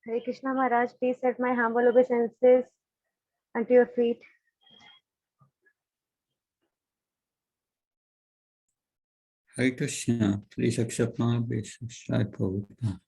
Hare Krishna Maharaj, please set my humble obeisances unto your feet. Hare Krishna, please accept my obeisance. Jai Prabhupada.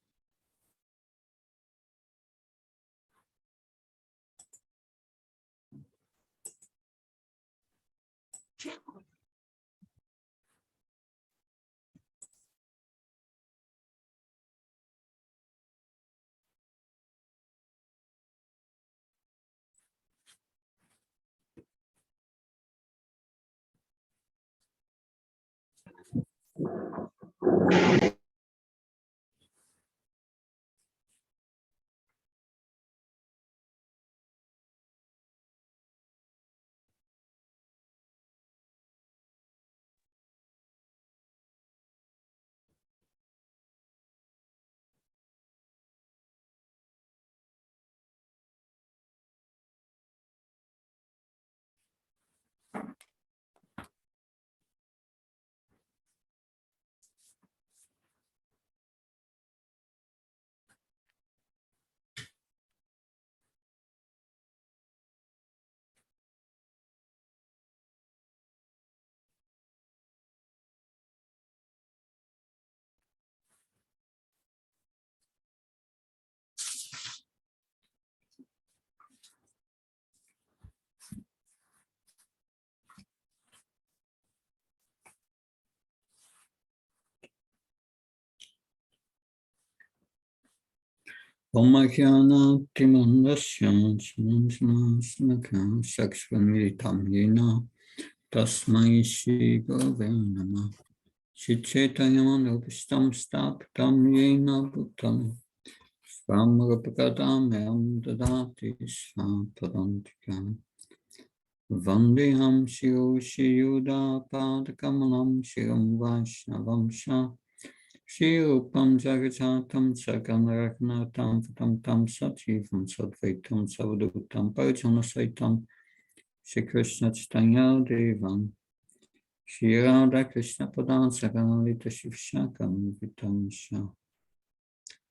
Omajana Timandasyan Sanasnakam Saksvamilitam Yena Tasmai Shri Gurave Namah Shri Chaitanyamanopistam Stapitam Yena Bhutam Svamagapagadamyam Dadati Svapadantikam Vandeham Shri Shri Yuda Padakamalam Shiram Vaishnavam Shah Shri Rupam Jagajatam Saganaragnatam Vatam Tam Satjivam Sadvaitam Savadutam Parjana Saitam Shri Krishna Chaitanya Devam Shri Radha Krishna Padan Saganalita Shivshakam Vitam Shah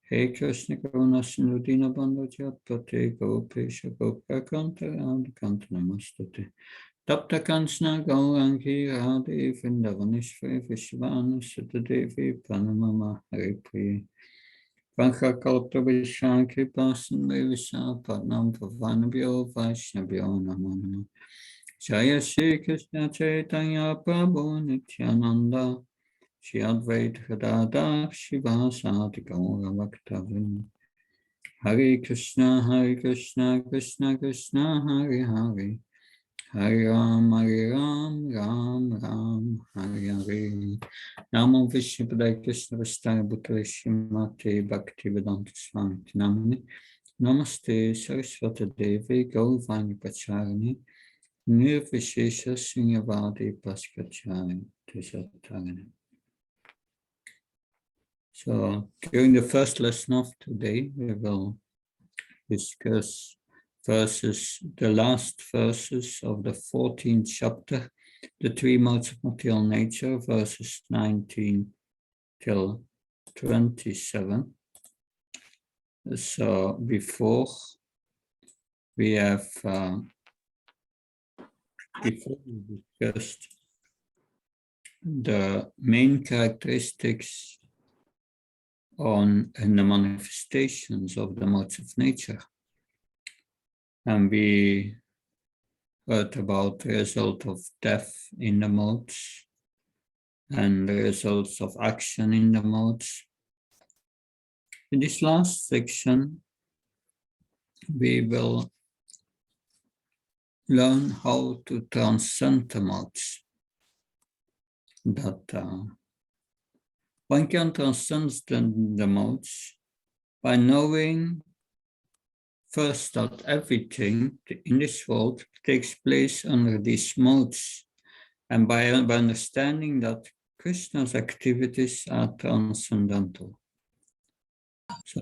Hey Krishna Karuna Sindhudina Bandhu Jatpate Gopesha Gopakanta Radhakanta Namastate Tapta Kansna Gaurangi Radhe Vrindavaneshwari Vishvanu Sutadevi Pranamama Hare Priya Vancha Kalpa Vishankri Pasanve Visa Padnam Pavanabhyo Vaishnavyo Namo Jaya Shri Krishna Chaitanya Prabhu Nityananda Shri Advaita Gadadhar Shivasati Gaura Bhaktavin Hare Krishna Krishna Krishna Hare Hare Hare Ram, Ram Ram, Hare Hare. Namo Vishnupadaya Krishna Vastaya Bhutale Srimate Bhaktivedanta Swami Namani. Namaste Saraswata Devi Gaurvani Pacharani. Nirvishesha Sunyavadi Paskachari Tishatarani. So, during the first lesson of today, we will discuss the last verses of the 14th chapter, the three modes of material nature, verses 19 till 27. So before we discussed the main characteristics and the manifestations of the modes of nature. And we heard about the result of death in the modes and the results of action in the modes. In this last section, we will learn how to transcend the modes. That one can transcend the modes by knowing first that everything in this world takes place under these modes, and by understanding that Krishna's activities are transcendental. So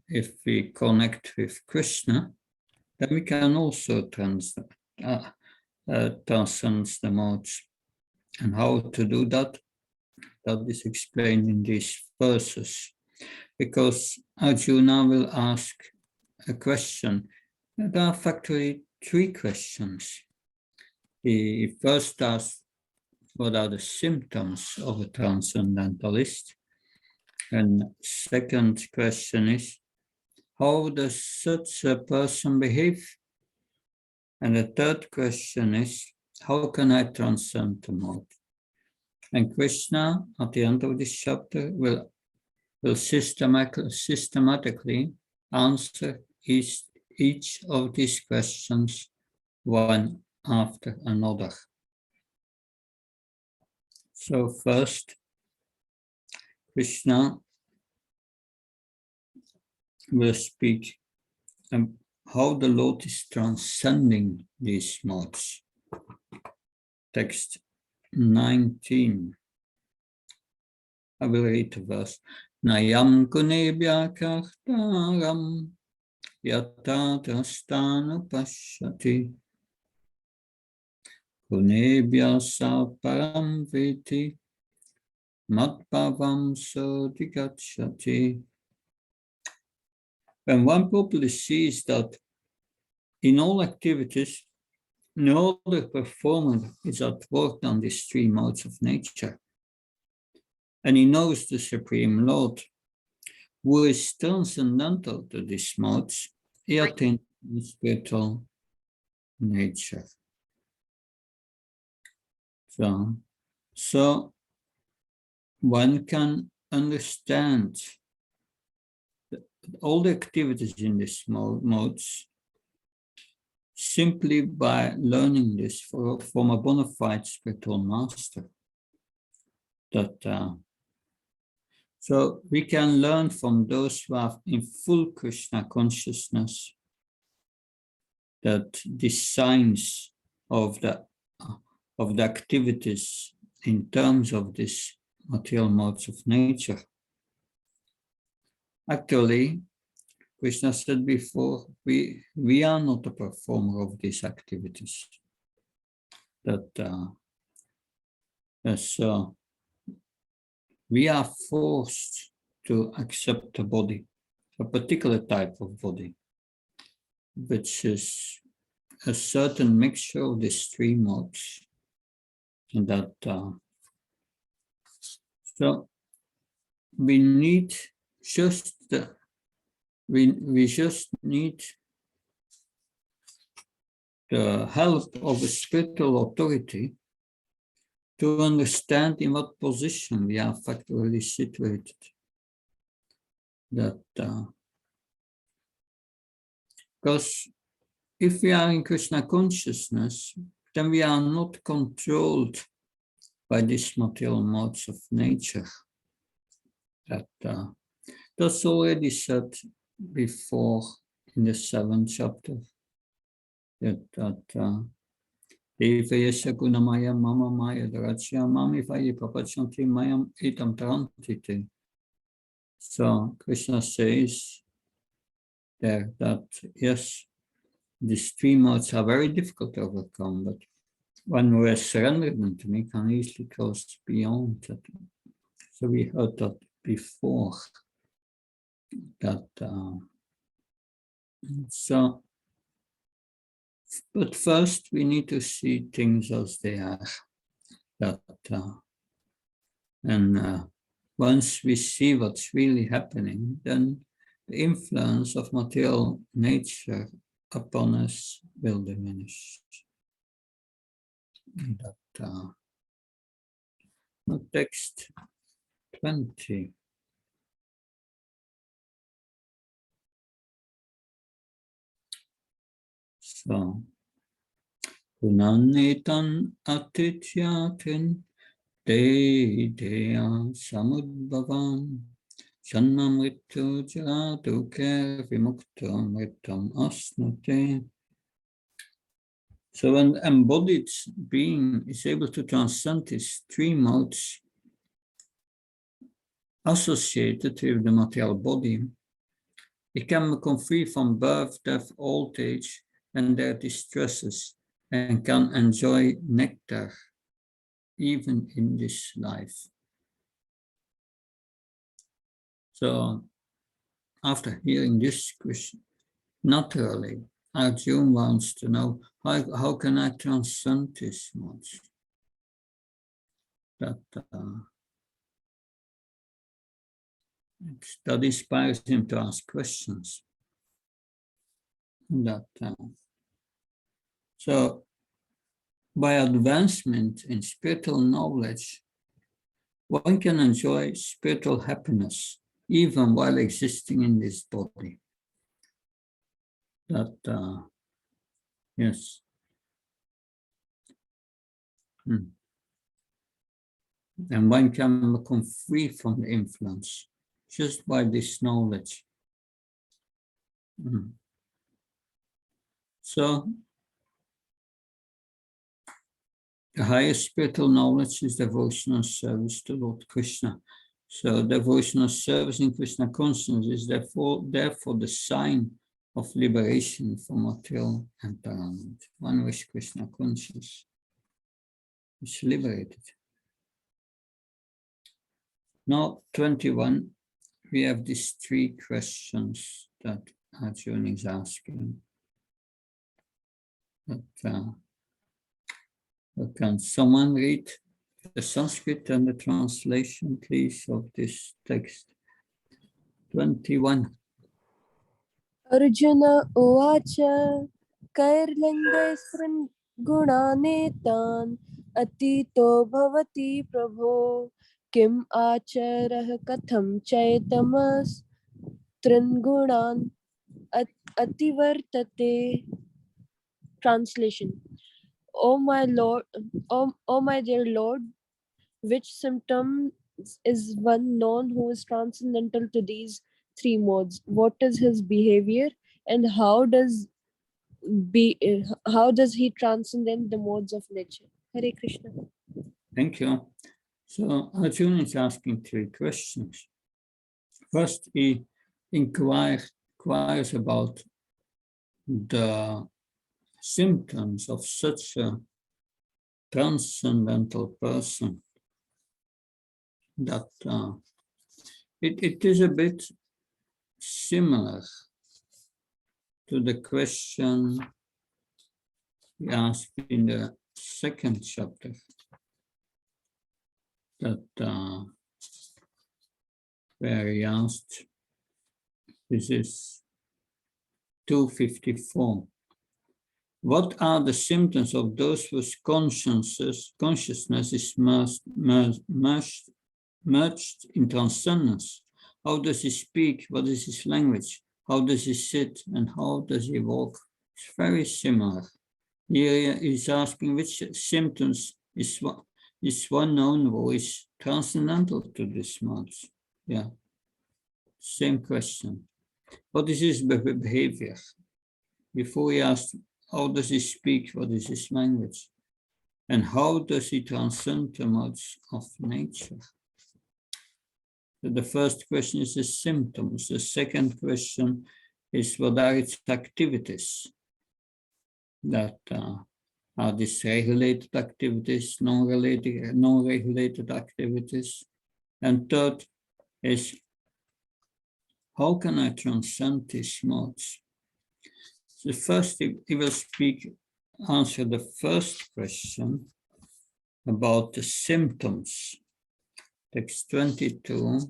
if we connect with Krishna, then we can also transcend the modes. And how to do that? That is explained in these verses. Because Arjuna will ask a question. There are factually three questions. He first asks, what are the symptoms of a transcendentalist? And second question is, how does such a person behave? And the third question is, how can I transcend the mode? And Krishna, at the end of this chapter, will systematically answer each of these questions one after another. So first, Krishna will speak how the Lord is transcending these modes. Text 19. I will read the verse. Nayam kunebhya kartaram yata drastanu pashyati kunebhya sa param veti madbhavam sodigachati. When one properly sees that in all activities, no other performer is at work on these three modes of nature, and he knows the Supreme Lord, who is transcendental to these modes, he attains spiritual nature. So one can understand all the activities in these modes simply by learning this from a bona fide spiritual master. So we can learn from those who are in full Krishna consciousness that the signs of the activities in terms of these material modes of nature. Actually, Krishna said before, we are not a performer of these activities. So we are forced to accept a body, a particular type of body, which is a certain mixture of these three modes. So we need just we just need the help of a spiritual authority to understand in what position we are factually situated. Because if we are in Krishna consciousness, then we are not controlled by these material modes of nature. That's already said before in the 7th chapter. Evayasya gunamaya mama maya dharachya mami vayi prapachanti mayam itam tarantite. So Krishna says there that yes, these three modes are very difficult to overcome, but one who has surrendered them to me can easily cross beyond that. So we heard that before. But first we need to see things as they are. Once we see what's really happening, then the influence of material nature upon us will diminish. Text 20. So, Punanitan atityatin deya samudbhavam Janmamritu jaraduke vimuktam mritam asnate. So an embodied being is able to transcend these three modes associated with the material body. It can become free from birth, death, old age, and their distresses, and can enjoy nectar even in this life. So after hearing this question, Naturally, Arjuna wants to know, how can I transcend this much? That inspires him to ask questions. So, by advancement in spiritual knowledge, one can enjoy spiritual happiness even while existing in this body. Yes. And one can become free from the influence just by this knowledge. So, the highest spiritual knowledge is devotional service to Lord Krishna. So, devotional service in Krishna consciousness is therefore the sign of liberation from material environment. One who is Krishna conscious is liberated. Now, 21, we have these three questions that Arjuna is asking. Can someone read the Sanskrit and the translation, please, of this text? 21. Arjuna Uvacha Kairlingaisrin Gunanetan Atito Bhavati Prabho Kim Acharah Katham Chaitamas Tringunan Ativartate. Translation. O my Lord, O my dear Lord, which symptom is one known who is transcendental to these three modes? What is his behavior, and how does he transcend the modes of nature? Hare Krishna. Thank you. So Arjuna is asking three questions. First, he inquires about the symptoms of such a transcendental person, that it is a bit similar to the question he asked in the second chapter, that where he asked, this is 254. What are the symptoms of those whose consciousness is merged in transcendence? How does he speak? What is his language? How does he sit? And how does he walk? It's very similar. Here he's asking which symptoms is one known who is transcendental to this modes. Yeah, same question. What is his behavior? Before he asked, how does he speak? What is his language? And how does he transcend the modes of nature? So the first question is the symptoms. The second question is what are its activities? That are these regulated activities, non-regulated activities? And third is, how can I transcend these modes? So first, he will answer the first question about the symptoms. Text 22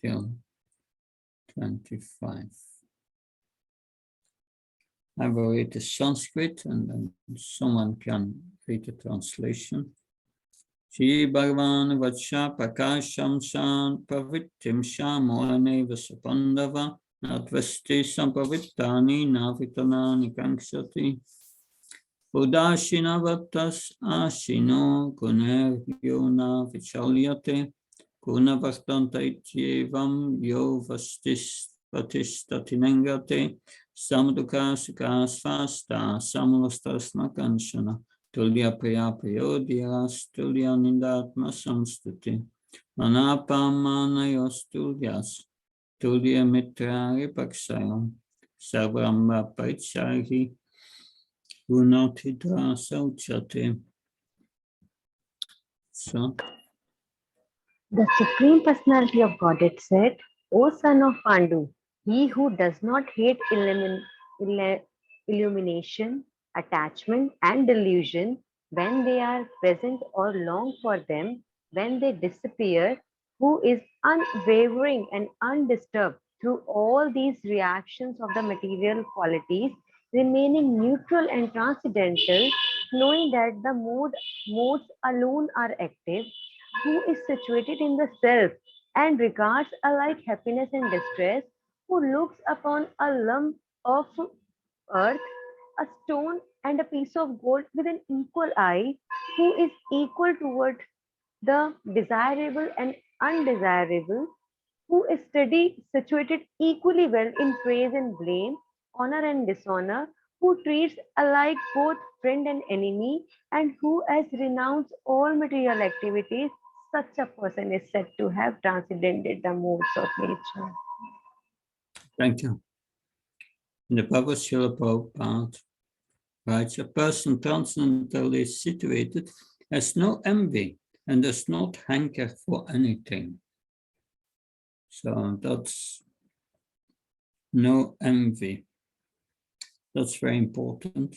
till 25. I will read the Sanskrit and then someone can read the translation. Shri Bhagavan Vacha Prakasham San Pravittim Shamoane Vasapandava Natvasti Sampavittani Navitanani Kankshati Udashina Vattas Ashino Guner Yona Vichalyate Guna Vartanta Ityevam Yo Vastis Vatishtatinengate Samduka Sukasvasta Samulastasna Kanshana Tulya Priya Priyodhyas Tulya Nindatma Samstuti Manapamana Tulyas Tulya Mitra Ripaksayam Sabrahma Parichari Gunatitra Sauchate. So, The Supreme Personality of Godhead said, O son of Pandu, he who does not hate illumination, attachment, and delusion, when they are present or long for them, when they disappear, who is unwavering and undisturbed through all these reactions of the material qualities, remaining neutral and transcendental, knowing that the modes alone are active, who is situated in the self and regards alike happiness and distress, who looks upon a lump of earth, a stone, and a piece of gold with an equal eye, who is equal toward the desirable and undesirable, who is steady, situated equally well in praise and blame, honor and dishonor, who treats alike both friend and enemy, and who has renounced all material activities, such a person is said to have transcended the modes of nature. Thank you. In the Bhagavad Srila Prabhupada writes, a person transcendently situated has no envy and does not hanker for anything. So that's no envy. That's very important.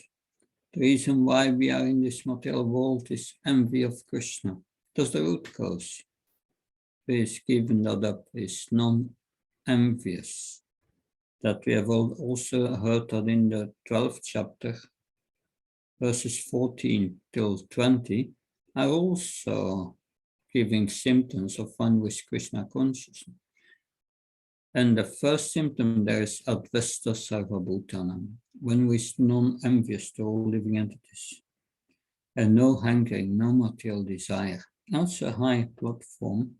The reason why we are in this material world is envy of Krishna. That's the root cause. Please given that up is non-envious. That we have also heard that in the 12th chapter, verses 14 till 20, are also giving symptoms of one with Krishna consciousness. And the first symptom there is Advesta Sarvabhutanam, one who is non-envious to all living entities, and no hankering, no material desire. That's a high platform,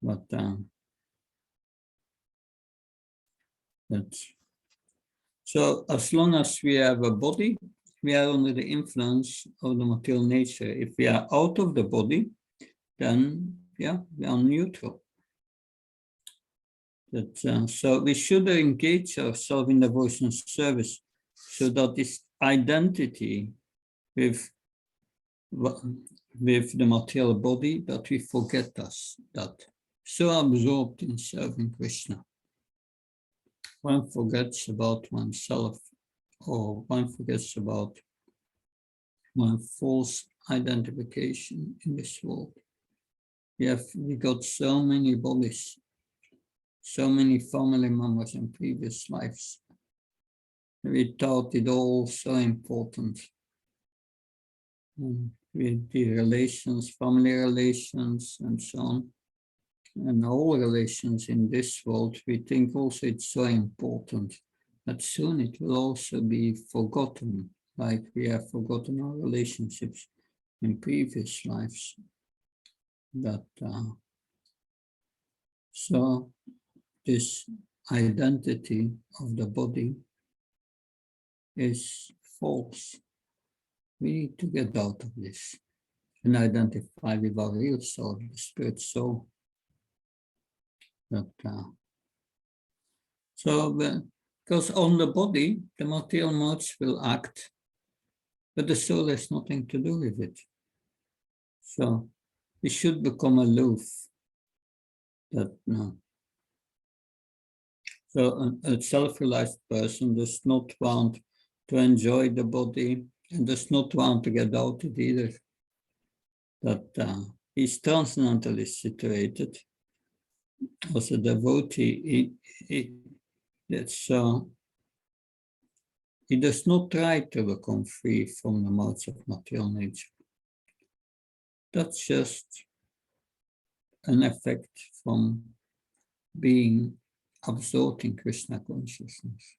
but so as long as we have a body, we are under the influence of the material nature. If we are out of the body, then yeah, we are neutral. So we should engage ourselves in devotional service so that this identity with the material body, that we forget us, that so absorbed in serving Krishna. One forgets about oneself, or one forgets about one false identification in this world. We got so many bodies, so many family members in previous lives. We thought it all so important. With the relations, family relations, and so on, and all relations in this world, we think also it's so important that soon it will also be forgotten, like we have forgotten our relationships in previous lives. So this identity of the body is false. We need to get out of this and identify with our real soul, the spirit soul. Because on the body, the material modes will act, but the soul has nothing to do with it. So we should become aloof. So a self-realized person does not want to enjoy the body and does not want to get out it either. He's transcendently situated. As a devotee, he does not try to become free from the modes of material nature. That's just an effect from being absorbed in Krishna consciousness.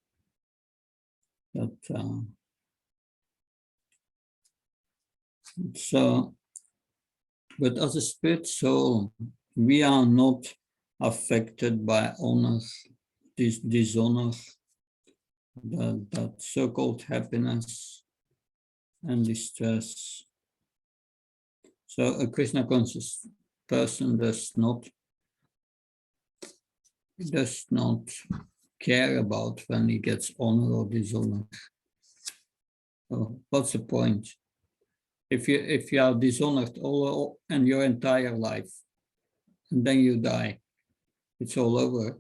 But as a spirit soul, we are not affected by honor, dishonor, that so-called happiness and distress. So a Krishna conscious person does not care about when he gets honor or dishonor. So what's the point? If you are dishonored all and your entire life, and then you die, it's all over.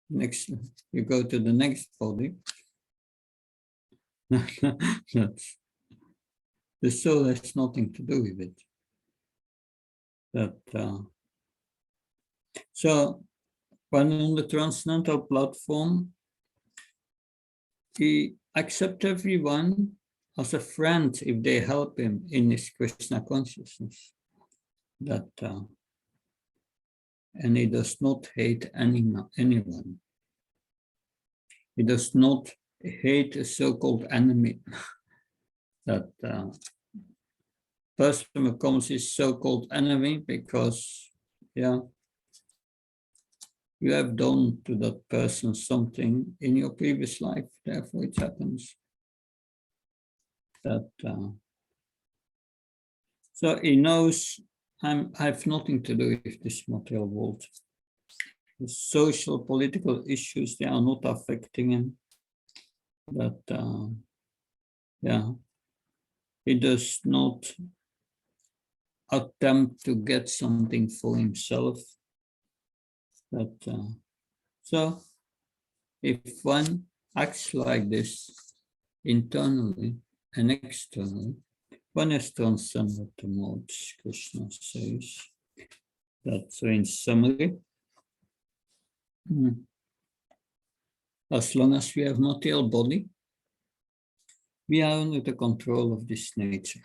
Next, you go to the next body. The soul has nothing to do with it. So when on the transcendental platform, he accepts everyone as a friend if they help him in his Krishna consciousness. And he does not hate anyone. He does not hate a so-called enemy. That person becomes his so-called enemy because, you have done to that person something in your previous life. Therefore, it happens. So he knows I have nothing to do with this material world. The social, political issues, they are not affecting him. He does not attempt to get something for himself. So if one acts like this internally and externally, one has transcended the modes, Krishna says. So in summary, as long as we have material body, we are under the control of this nature.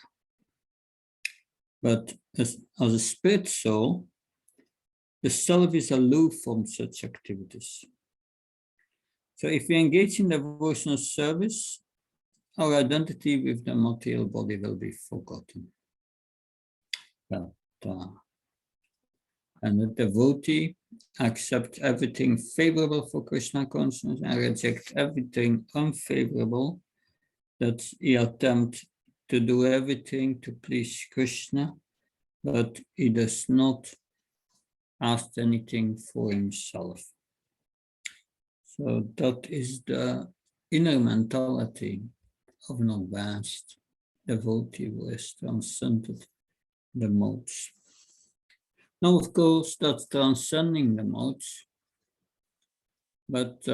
But as a spirit soul, the self is aloof from such activities. So if we engage in devotional service, our identity with the material body will be forgotten. And the devotee accepts everything favorable for Krishna consciousness and rejects everything unfavorable, that he attempts to do everything to please Krishna, but he does not ask anything for himself. So that is the inner mentality of an advanced devotee who has transcended the modes. Now, of course, that's transcending the modes, but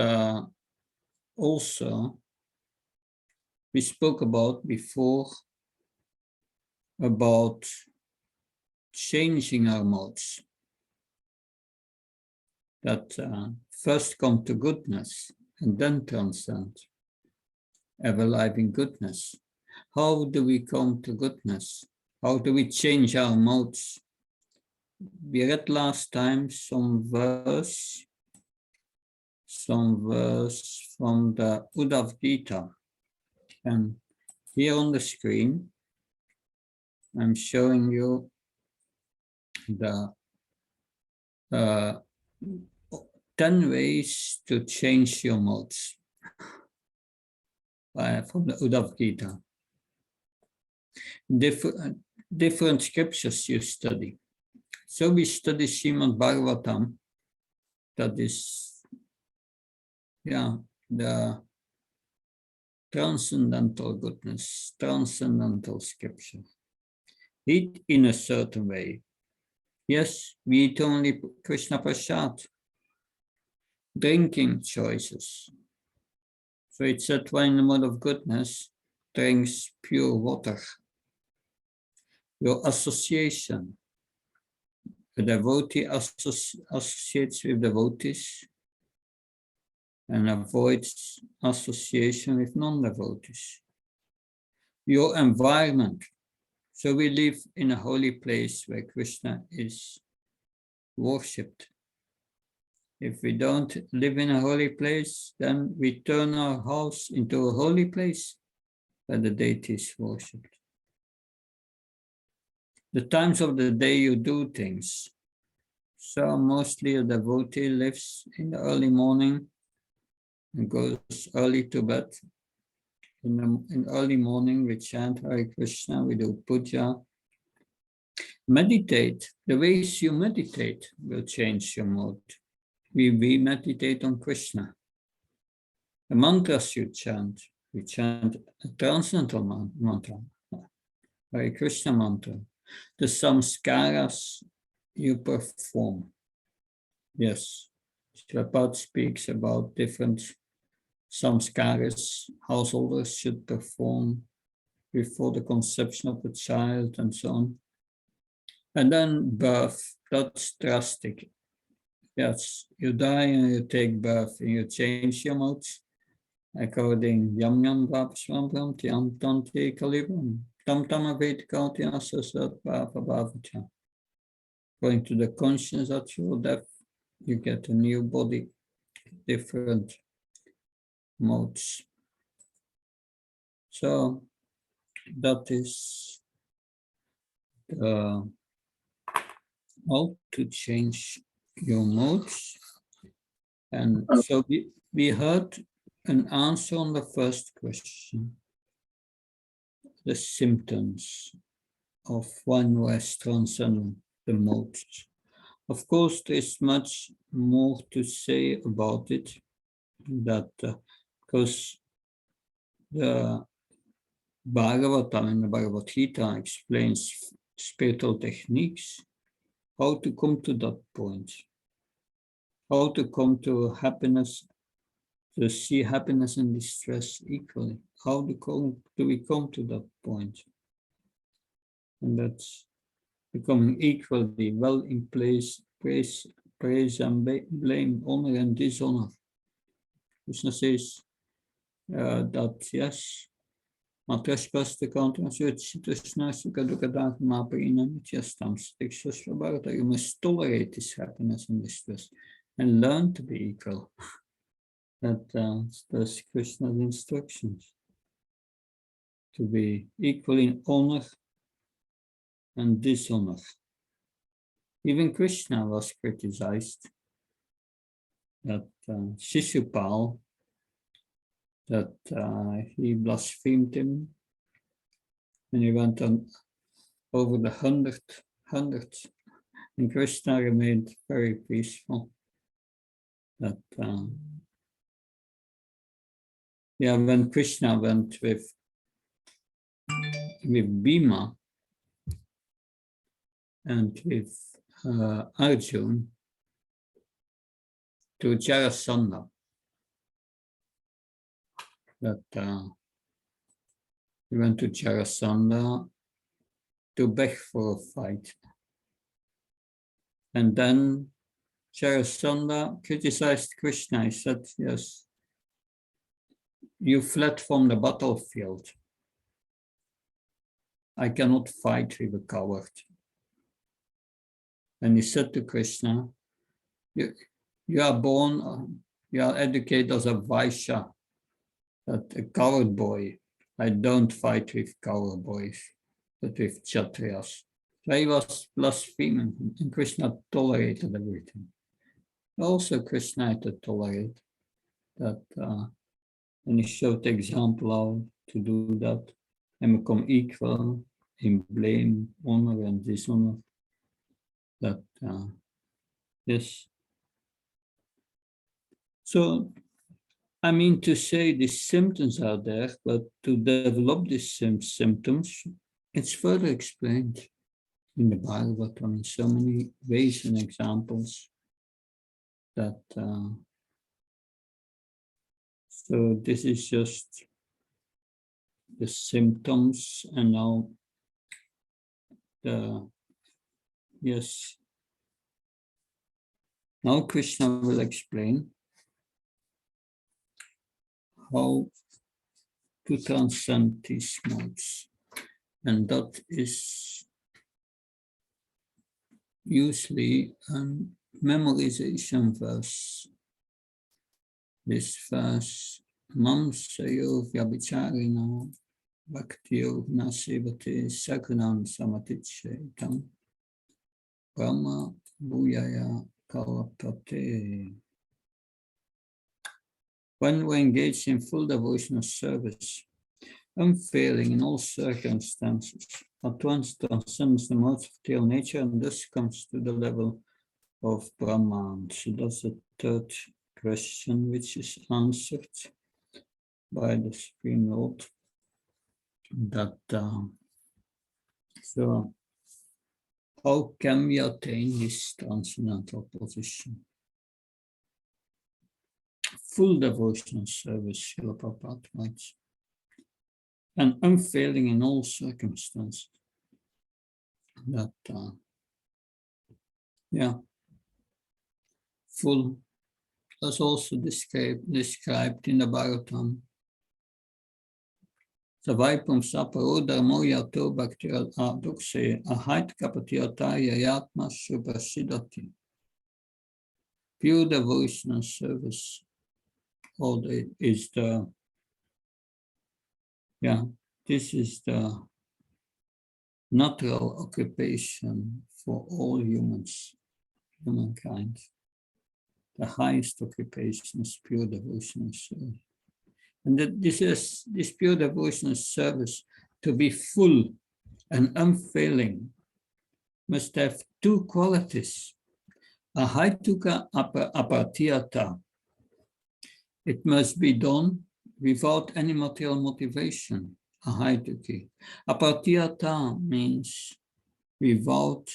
also we spoke about before about changing our modes. That first come to goodness and then transcend, ever life in goodness. How do we come to goodness? How do we change our modes? We read last time some verse from the Uddhav Gita. And here on the screen, I'm showing you the 10 ways to change your modes from the Uddhav Gita. Different scriptures you study. So we study Srimad Bhagavatam, that is, the transcendental goodness, transcendental scripture. Eat in a certain way. Yes, we eat only Krishna Prasad. Drinking choices. So it said, one in the mode of goodness drinks pure water. Your association. The devotee associates with devotees and avoids association with non-devotees. Your environment. So we live in a holy place where Krishna is worshipped. If we don't live in a holy place, then we turn our house into a holy place where the deity is worshipped. The times of the day you do things. So mostly a devotee lives in the early morning and goes early to bed. In early morning, we chant Hare Krishna, we do puja. Meditate. The ways you meditate will change your mode. We meditate on Krishna. The mantras you chant, we chant a transcendental mantra, Hare Krishna mantra. The samskaras you perform. Yes, Prabhupada speaks about different samskaras householders should perform before the conception of a child and so on. And then birth, that's drastic. Yes, you die and you take birth and you change your modes according yam yam vapsvambram tiam tanti kalibam tam tam avedikauti asasat bhava bhavacha. According to the conscience at your death, you get a new body, different modes. So that is how to change your modes. And so we heard an answer on the first question, the symptoms of one who has transcended the modes. Of course, there's much more to say about it, that because the Bhagavatam and the Bhagavad Gita explains spiritual techniques, how to come to that point, how to come to happiness, to see happiness and distress equally. How do we come to that point? And that's becoming equally well in place, praise and blame, honor and dishonor. Krishna says that yes, Matrashpasta you must tolerate this happiness and distress and learn to be equal. That's Krishna's instructions. To be equal in honor and dishonor. Even Krishna was criticized that Shishupal, that he blasphemed him, and he went on over the hundreds, and Krishna remained very peaceful. That when Krishna went with Bhima and with Arjun to Jarasandha, that he went to Jarasandha to beg for a fight. And then Jarasandha criticized Krishna. He said, yes, you fled from the battlefield. I cannot fight with a coward. And he said to Krishna, you are born, you are educated as a Vaishya, that a coward boy. I don't fight with coward boys, but with Kshatriyas. So he was blaspheming, and Krishna tolerated everything. Also, Krishna had to tolerate that, and he showed the example how to do that and become equal in blame, honor, and dishonor. That, yes. So, I mean to say the symptoms are there, but to develop these symptoms, it's further explained in the Bhagavatam in so many ways and examples that so this is just the symptoms, and now now Krishna will explain how to transcend these modes, and that is usually a memorization verse. This verse, Mam Sayo Vyabhicharina Bhaktiyo Nasivate Sakunam Samatichetam Brahma Bhuyaya Kalapate. When we engage in full devotional service, unfailing in all circumstances, at once transcends the modes of material nature and thus comes to the level of Brahman. So that's the third question, which is answered by the Supreme Lord. That so, how can we attain this transcendental position? full devotional service, Srila Prabhupada writes, and unfailing in all circumstances. That, full, as also described in the Bhagavatam. Savaipum saparo dharmo yato bhaktir adukse ahait kapatiyata yayatma suprasidati. Pure devotional service is the, this is the natural occupation for all humans, humankind. The highest occupation is pure devotional service. And that this pure devotional service, to be full and unfailing, must have two qualities. Ahaituka apatiyata. It must be done without any material motivation. Ahaituki. Apatiyata means without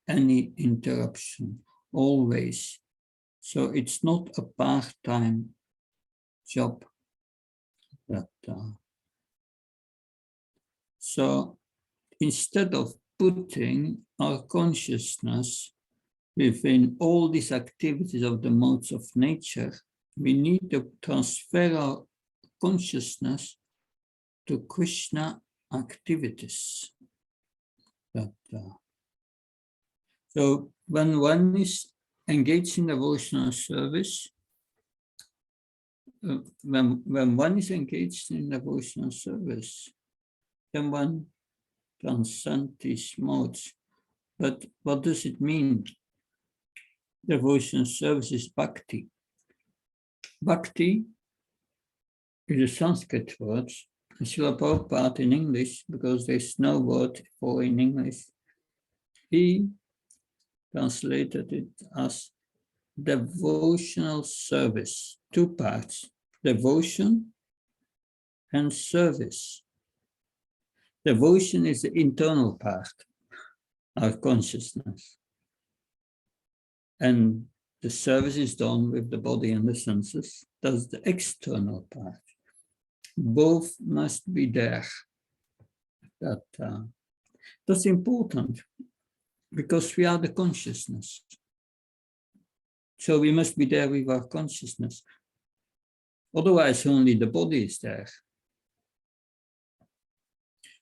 any interruption, always. So it's not a part-time job. So instead of putting our consciousness within all these activities of the modes of nature, we need to transfer our consciousness to Krishna activities. So when one is engaged in devotional service, when one is engaged in devotional service, then one transcends these modes. But what does it mean? Devotional service is bhakti. Bhakti is a Sanskrit word. Srila Prabhupada in English, because there's no word for in English, he translated it as devotional service, two parts, devotion and service. Devotion is the internal part, our consciousness. And the service is done with the body and the senses. That's the external part. Both must be there. That's important because we are the consciousness. So we must be there with our consciousness. Otherwise, only the body is there.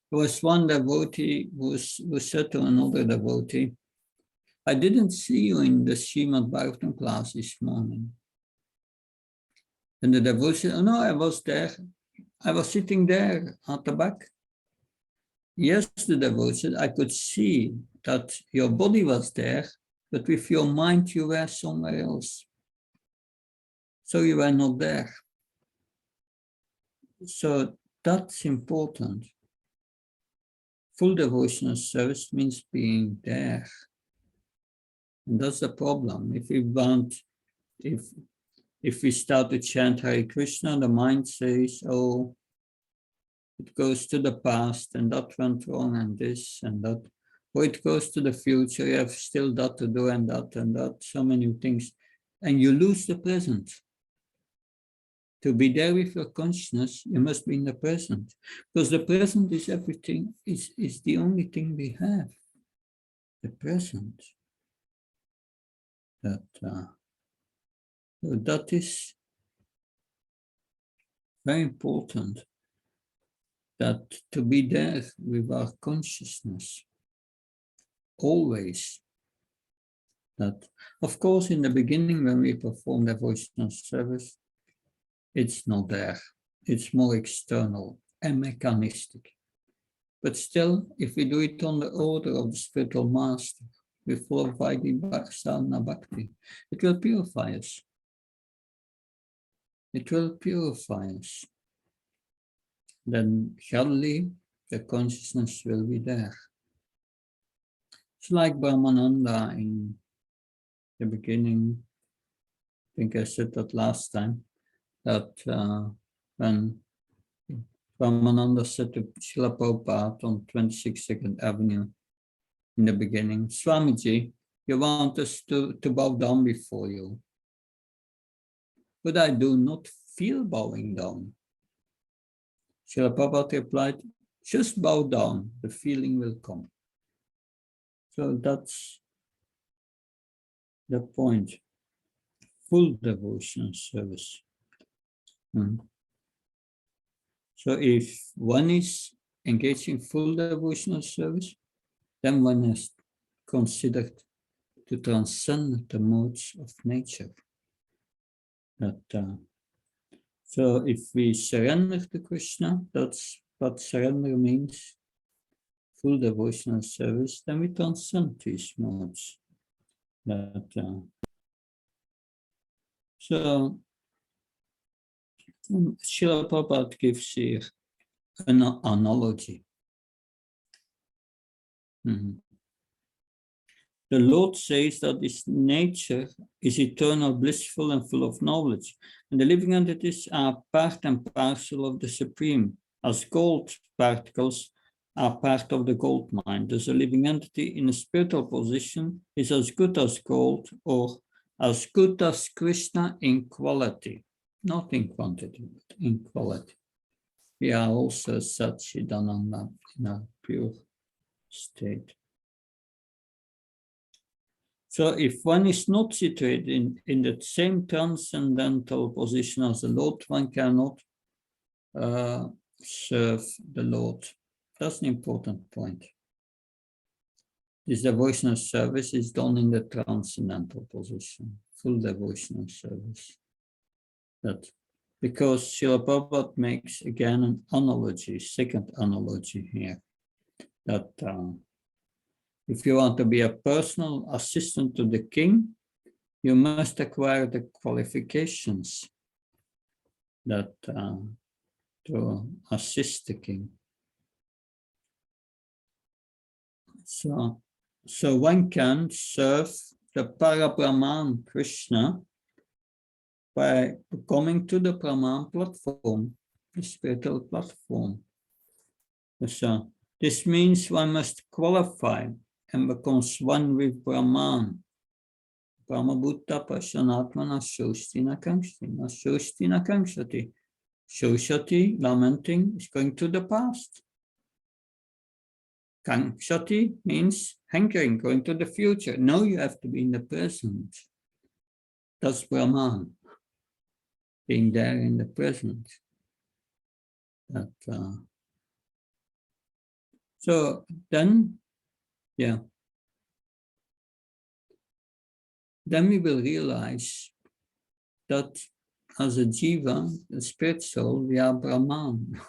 There was one devotee who said to another devotee, I didn't see you in the Srimad Bhagavatam class this morning. And the devotee said, oh, no, I was there. I was sitting there at the back. Yes, the devotee said, I could see that your body was there, but with your mind you were somewhere else. So you were not there. So that's important. Full devotional service means being there. And that's the problem. If we start to chant Hare Krishna, the mind says, oh, it goes to the past and that went wrong and this and that. Or it goes to the future, you have still that to do and that, so many things. And you lose the present. To be there with your consciousness, you must be in the present. Because the present is everything, is the only thing we have. The present. That is very important. That to be there with our consciousness. Always. That, of course, in the beginning when we perform devotional service, it's not there. It's more external and mechanistic. But still, if we do it on the order of the spiritual master, with full of Vaidhi Sadhana Bhakti, it will purify us. It will purify us. Then gradually the consciousness will be there. It's like Brahmananda in the beginning. I think I said that last time, that when Brahmananda said to Srila Prabhupada on 22nd Avenue in the beginning, Swamiji, you want us to bow down before you. but I do not feel bowing down. Srila Prabhupada replied, just bow down, the feeling will come. So that's the point. Full devotional service. So if one is engaged in full devotional service, then one has considered to transcend the modes of nature. So if we surrender to Krishna, that's what surrender means, full devotional service, then we transcend these modes. So Srila Prabhupada gives here an analogy. The Lord says that his nature is eternal, blissful, and full of knowledge. And the living entities are part and parcel of the Supreme, as gold particles are part of the gold mine. Thus, a living entity in a spiritual position is as good as gold, or as good as Krishna in quality, not in quantity, but in quality. We are also Satchidananda in a pure state. So if one is not situated in the same transcendental position as the Lord, one cannot serve the Lord. That's an important point. This devotional service is done in the transcendental position, full devotional service. Because Srila Prabhupada makes again an analogy, second analogy here, that if you want to be a personal assistant to the king, you must acquire the qualifications that to assist the king. So one can serve the Parabrahman Krishna by coming to the Brahman platform, the spiritual platform. So this means one must qualify and becomes one with Brahman. Brahma Bhutta Pashanatmana Shostina Kamshtina. Shostina Kamshati. Shoshati, lamenting, is going to the past. Kamshati means hankering, going to the future. Now you have to be in the present. That's Brahman, being there in the present. So then, then we will realize that as a jiva, a spirit soul, we are Brahman.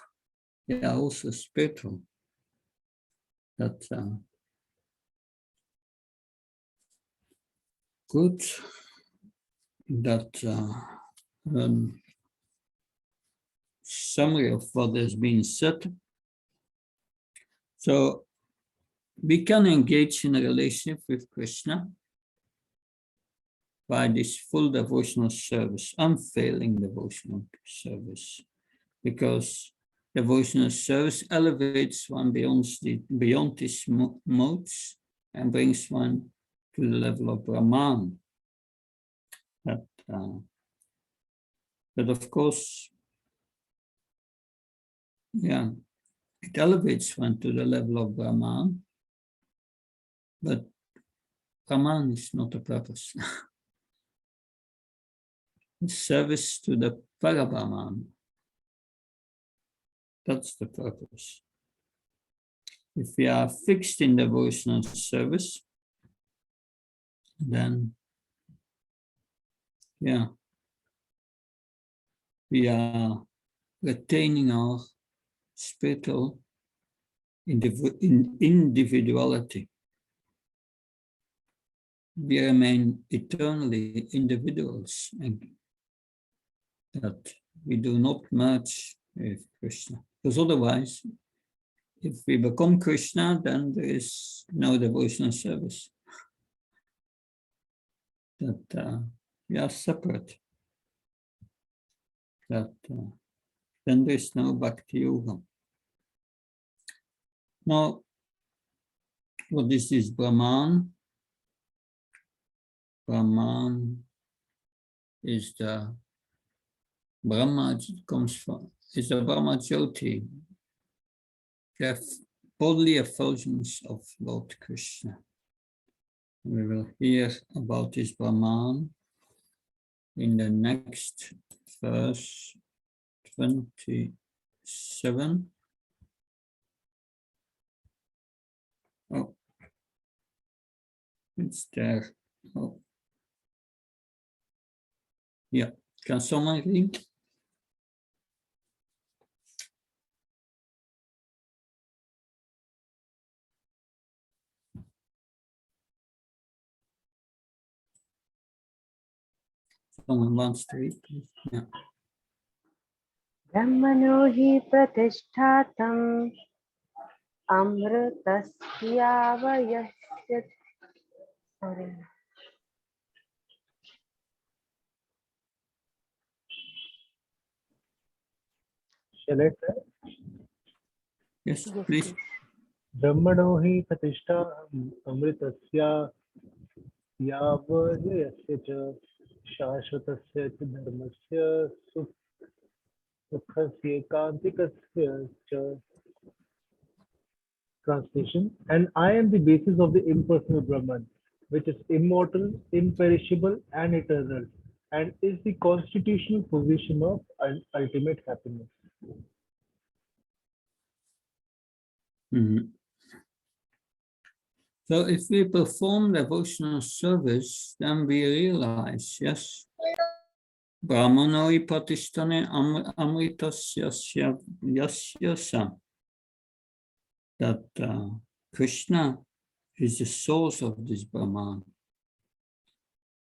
We are also spiritual. Good. Summary of what has been said. So we can engage in a relationship with Krishna by this full devotional service, unfailing devotional service, because devotional service elevates one beyond these modes and brings one to the level of Brahman. But of course, it elevates one to the level of Brahman, but Brahman is not the purpose. Service to the Parabrahman, that's the purpose. If we are fixed in devotional service, then we are retaining our spiritual individuality. We remain eternally individuals, and that we do not merge with Krishna. Because otherwise, if we become Krishna, then there is no devotional service. That we are separate. That then there is no Bhakti Yoga. Now, what is this Brahman? Brahman is the Brahma comes from, is a Brahma Jyoti. They have bodily effulgence of Lord Krishna. We will hear about this Brahman in the next verse 27. Oh, it's there. Oh, yeah. Can someone read? Someone wants to read, please? Yeah. ब्रह्मणो हि प्रतिष्ठातम् अमृतस्यावयस्य sorry. Shall I try? Yes, Yes, please. please. Brahmano hi pratishtha amritasya yavyasya cha shashvatasya cha dharmasya sukhasya kantikasya cha. Translation: and I am the basis of the impersonal Brahman, which is immortal, imperishable, and eternal, and is the constitutional position of ultimate happiness. Mhm. So if we perform devotional service, then we realize, yes, Brahmanoi Pratisthane Amritasya Yasyasa, that Krishna is the source of this Brahman,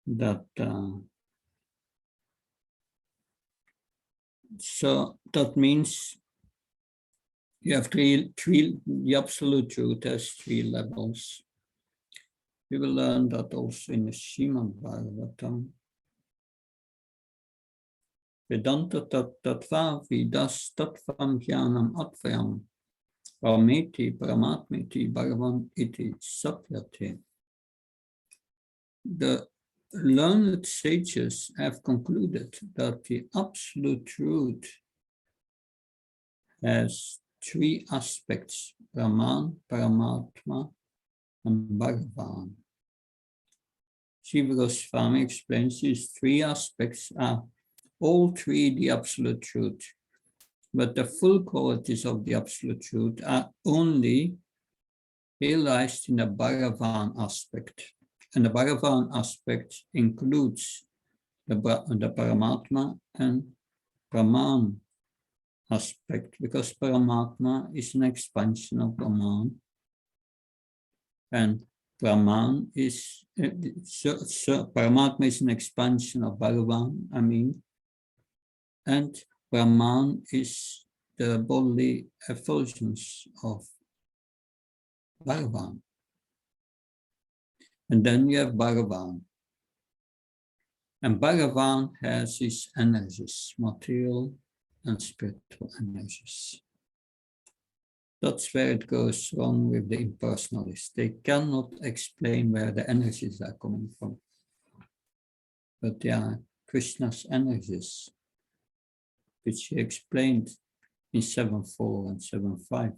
that so that means you have three, the absolute truth has three levels. We will learn that also in the Srimad Bhagavatam. Vedanta tattva vidas tattvam jnanam atvayam Rameti Paramatmeti Bhagavan iti sapyate. The learned sages have concluded that the absolute truth has three aspects: Brahman, Paramatma, and Bhagavan. Shiva Goswami explains these three aspects are all three the absolute truth, but the full qualities of the absolute truth are only realized in the Bhagavan aspect. And the Bhagavan aspect includes the Paramatma and Brahman aspect, because Paramatma is an expansion of Brahman, and Brahman is, Paramatma is an expansion of Bhagavan, and Brahman is the bodily effulgence of Bhagavan. And then you have Bhagavan. And Bhagavan has his energies, material and spiritual energies. That's where it goes wrong with the impersonalists. They cannot explain where the energies are coming from. But they are Krishna's energies, which he explained in 7.4 and 7.5.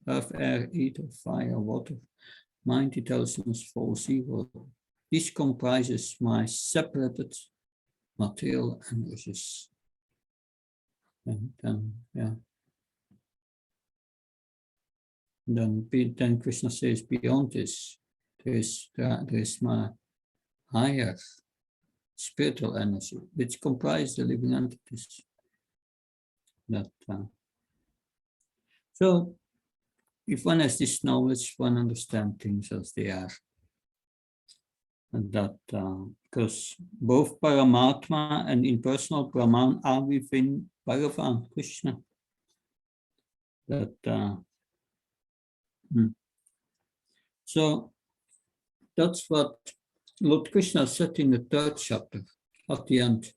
Earth, air, ether, fire, water, mind, intelligence, fall, zero. This comprises my separated material energies. And then Krishna says, beyond this, there is my higher spiritual energy, which comprise the living entities. So, if one has this knowledge, one understands things as they are. And that, because both Paramatma and impersonal Brahman are within Bhagavan, Krishna. So, that's what Lord Krishna said in the 3rd chapter at the end.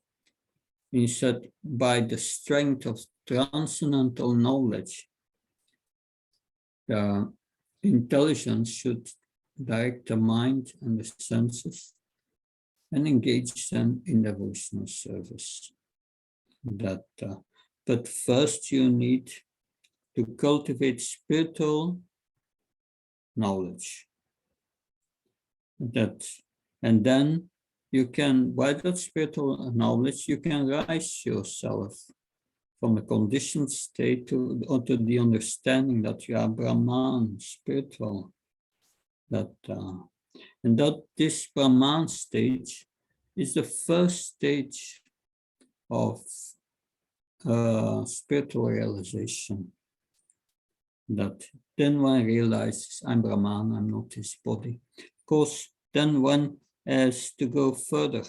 He said, by the strength of transcendental knowledge, the intelligence should direct the mind and the senses, and engage them in devotional service. But first you need to cultivate spiritual knowledge. And then you can, by that spiritual knowledge, you can rise yourself from a conditioned state to the understanding that you are Brahman, spiritual. And that this Brahman stage is the first stage of spiritual realization. That then one realizes I'm Brahman, I'm not his body. Of course, then one has to go further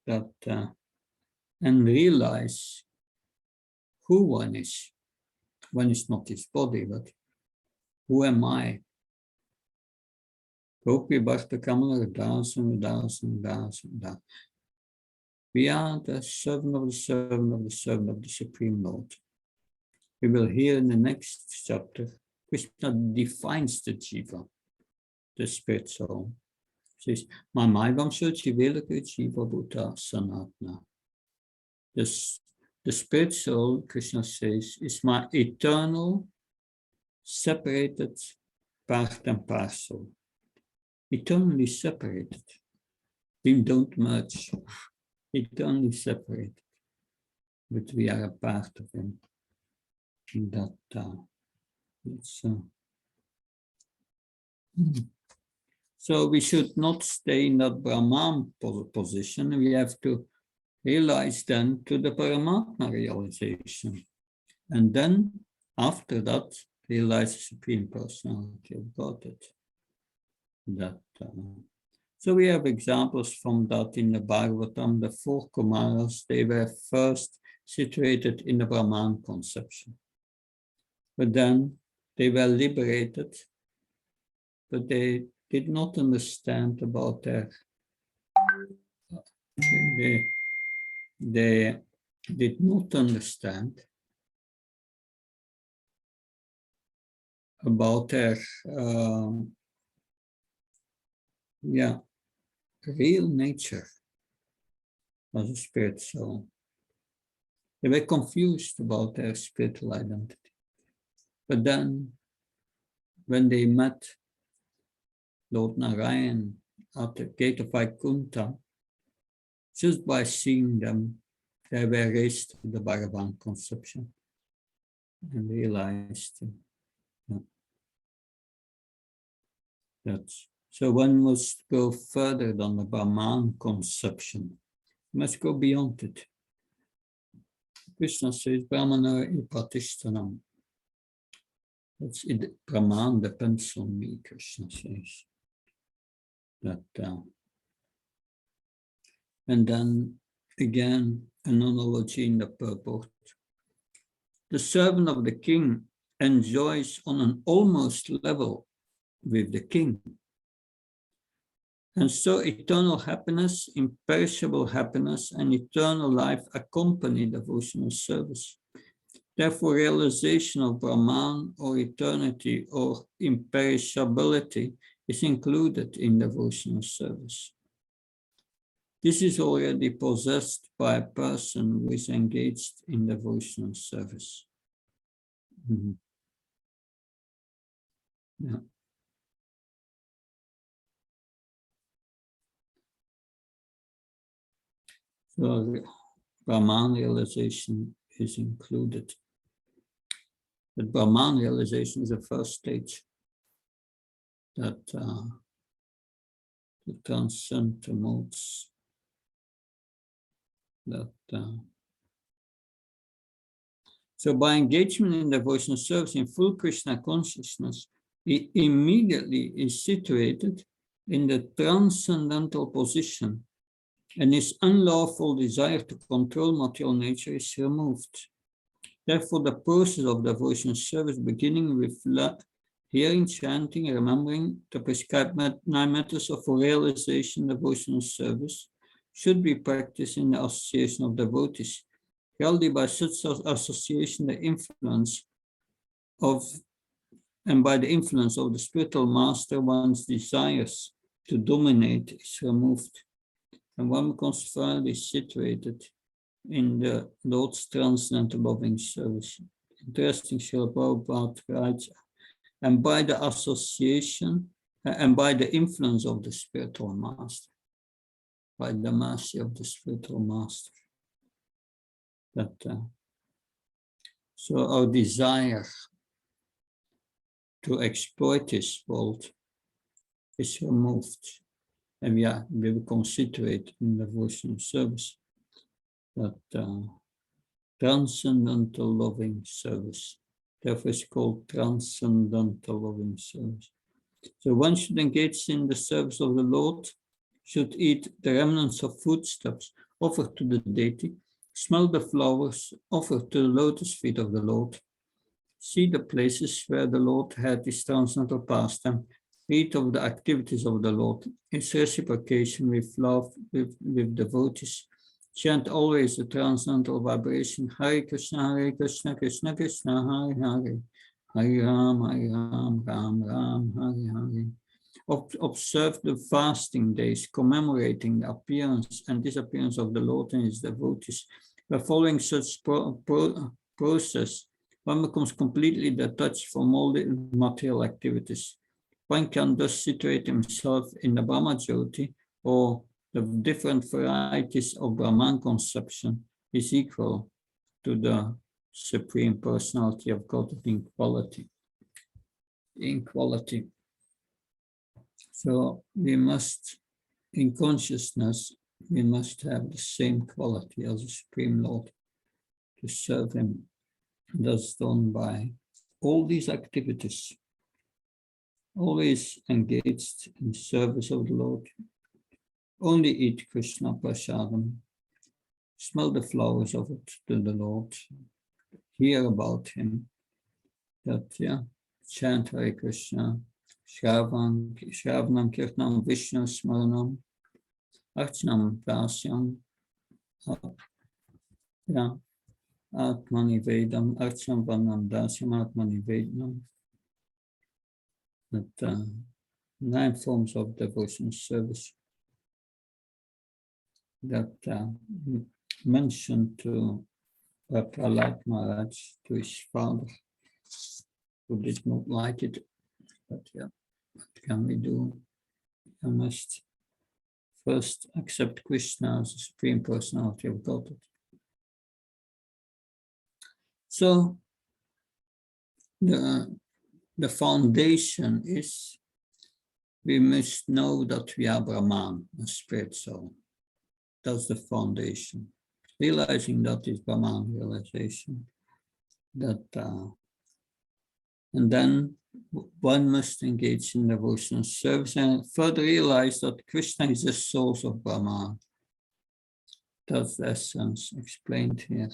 and realize who one is. One is not his body, but who am I? Gopi Bhakta Kamala Das. We are the servant of the servant of the servant of the Supreme Lord. We will hear in the next chapter, Krishna defines the jiva, the spirit soul. He says, Mamaivam Sochi Velaka Jiva Bhuta Sanatna. The spirit soul, Krishna says, is my eternal, separated part and parcel. Eternally separated. We don't merge. Eternally separated. But we are a part of him. So we should not stay in that Brahman position. We have to realize then to the Paramatma realization. And then after that, realize the Supreme Personality of Godhead. So we have examples from that in the Bhagavatam. The 4 Kumaras, they were first situated in the Brahman conception. But then they were liberated, but they did not understand about their, they did not understand about their, real nature as a spirit soul. They were confused about their spiritual identity. But then, when they met Lord Narayan at the gate of Vaikuntha, just by seeing them, they were raised to the Bhagavan conception and realized that. So one must go further than the Brahman conception. You must go beyond it. Krishna says, Brahmana ipatishtanam. That's it. Brahman depends on me, Krishna says. And then again, an analogy in the purport. The servant of the king enjoys on an almost level with the king. And so eternal happiness, imperishable happiness, and eternal life accompany devotional service. Therefore, realization of Brahman or eternity or imperishability is included in devotional service. This is already possessed by a person who is engaged in devotional service. Yeah. So Brahman realization is included. But Brahman realization is the first stage that to transcend the modes. So by engagement in devotional service in full Krishna consciousness, he immediately is situated in the transcendental position, and his unlawful desire to control material nature is removed. Therefore, the process of devotional service, beginning with hearing, chanting, remembering the prescribed 9 methods of realization devotional service, should be practiced in the association of devotees. Held by such association, the influence of and by the influence of the spiritual master, one's desires to dominate is removed, and one becomes firmly situated in the Lord's transcendental loving service. Interesting, Srila Prabhupada writes, and by the association and by the influence of the spiritual master, by the mercy of the spiritual master, that so our desire to exploit this world is removed, and we become situated in devotional service, that transcendental loving service. Therefore, it's called transcendental loving service. So one should engage in the service of the Lord, should eat the remnants of foodstuffs offered to the deity, smell the flowers offered to the lotus feet of the Lord, see the places where the Lord had his transcendental pastime, read of the activities of the Lord, his reciprocation with love, with devotees, chant always the transcendental vibration, Hare Krishna, Krishna Krishna, Hare Hare, Hare Ram, Ram Ram, Hare Hare. Observe the fasting days, commemorating the appearance and disappearance of the Lord and his devotees. By following such process, one becomes completely detached from all the material activities. One can thus situate himself in the Brahma Jyoti, or the different varieties of Brahman conception is equal to the Supreme Personality of God in quality. So we must, in consciousness, we must have the same quality as the Supreme Lord to serve him. That's done by all these activities, always engaged in service of the Lord. Only eat Krishna prasadam, smell the flowers of it to the Lord, hear about him, that, chant Hare Krishna, Shravanam, Kirtanam, Vishnu Smaranam, Archanam, Dasyam, Atmani Vedam, Archanam Vanam Dasyam, Atmani Vedam. That 9 forms of devotion service that mentioned to Prahlad Maharaj, to his father, who did not like it. But what can we do? We must first accept Krishna as the Supreme Personality of Godhead. So the foundation is we must know that we are Brahman, a spirit soul. That's the foundation. Realizing that is Brahman realization. That and then one must engage in devotional service and further realize that Krishna is the source of Brahman. That's the essence explained here.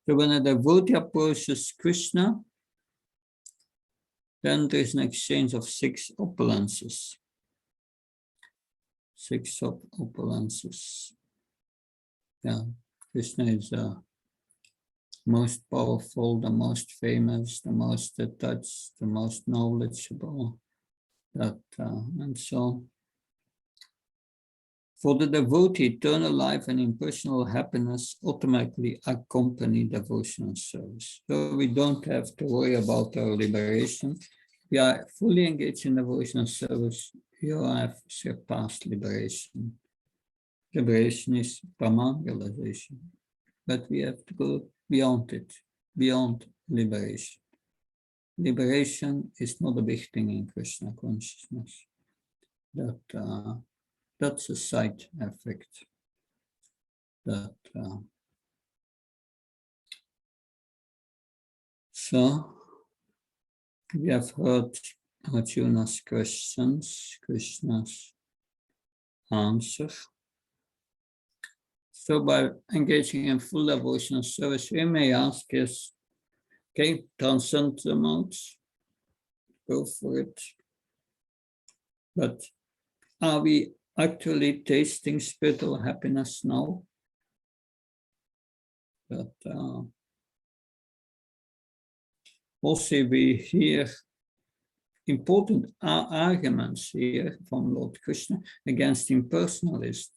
So when a devotee approaches Krishna, then there is an exchange of 6 opulences. 6 opulences. Krishna is the most powerful, the most famous, the most touched, the most knowledgeable. And so, for the devotee, eternal life and impersonal happiness automatically accompany devotional service. So we don't have to worry about our liberation. We are fully engaged in devotional service. You have surpassed liberation. Liberation is Brahman realization. But we have to go beyond it, beyond liberation. Liberation is not a big thing in Krishna consciousness. That's a side effect. So we have heard Arjuna's questions, Krishna's answer. So by engaging in full devotional service, we may ask us, okay, transcend the modes, go for it. But are we actually tasting spiritual happiness now? But also we hear important arguments here from Lord Krishna against impersonalism.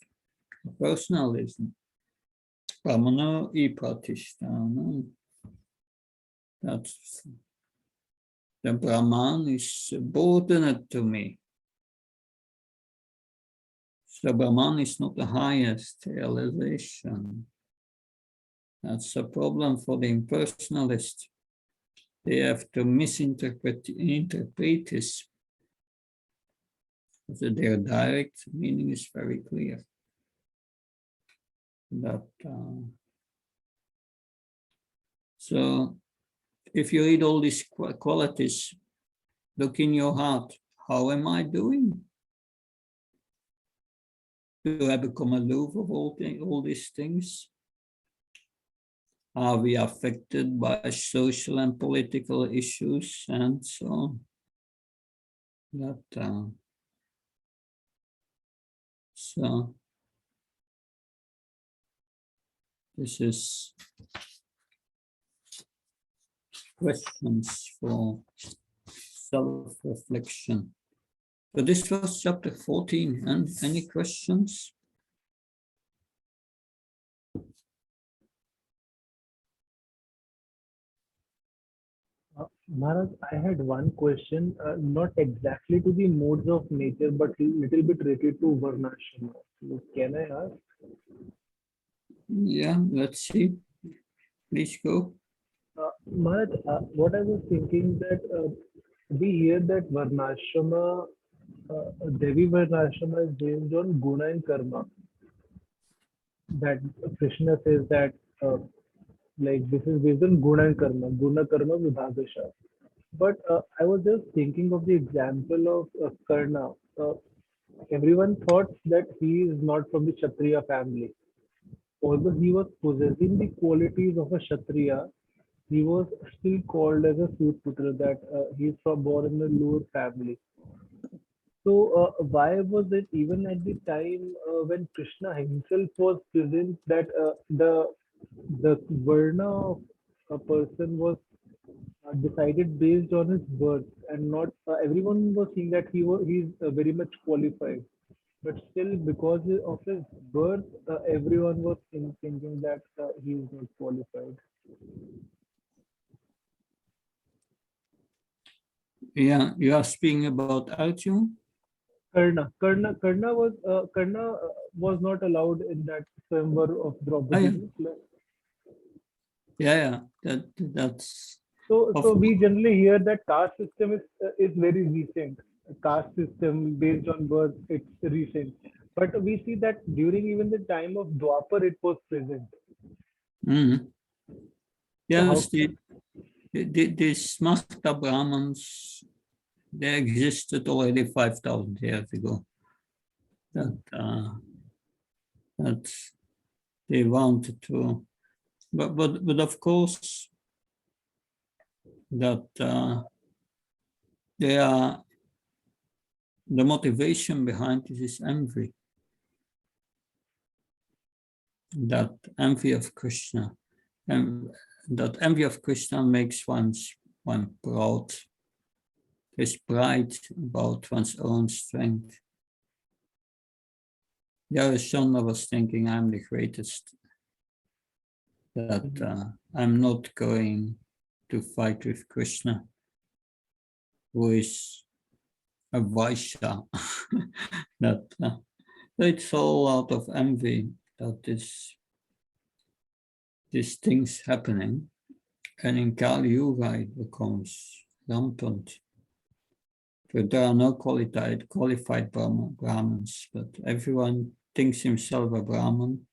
Brahmana I Pratishtana. That's the Brahman is subordinate to me. So Brahman is not the highest realization. That's a problem for the impersonalist. They have to misinterpret this. So their direct meaning is very clear. That, so if you read all these qualities, look in your heart. How am I doing? Do I become aloof of all these things? Are we affected by social and political issues and so on? That, so this is questions for self-reflection. So this was chapter 14. And any questions? Maharaj, I had one question, not exactly to the modes of nature, but little bit related to Varnashrama. So can I ask? Yeah, let's see. Please go. Maharaj, what I was thinking that we hear that Varnashrama, Devi Varnashrama is based on Guna and Karma. That Krishna says that like this is based on Guna Karma Vibhagasha. But I was just thinking of the example of Karna. Everyone thought that he is not from the Kshatriya family. Although he was possessing the qualities of a Kshatriya, he was still called as a Surputra, that he is from born in a lower family. So why was it even at the time when Krishna himself was present that the Varna of a person was decided based on his birth and not everyone was seeing that he's very much qualified, but still because of his birth everyone was thinking that he is not qualified. Yeah, you are speaking about Arjun? Karna was not allowed in that Swayamvar of Draupadi. Yeah, that's So we generally hear that caste system is very recent. Caste system based on birth, it's recent. But we see that during even the time of Dwapar, it was present. mm, So yes. how? These Smasta Brahmins, they existed already 5,000 years ago. That they wanted to, but of course that they are the motivation behind this is envy. That envy of Krishna, and that envy of Krishna makes one proud. There's pride about one's own strength. Yarashana was thinking, I'm the greatest. That I'm not going to fight with Krishna, who is a Vaishya. That it's all out of envy that these things happening, and in Kali Yuga it becomes rampant. So there are no qualified Brahmins, but everyone thinks himself a Brahmin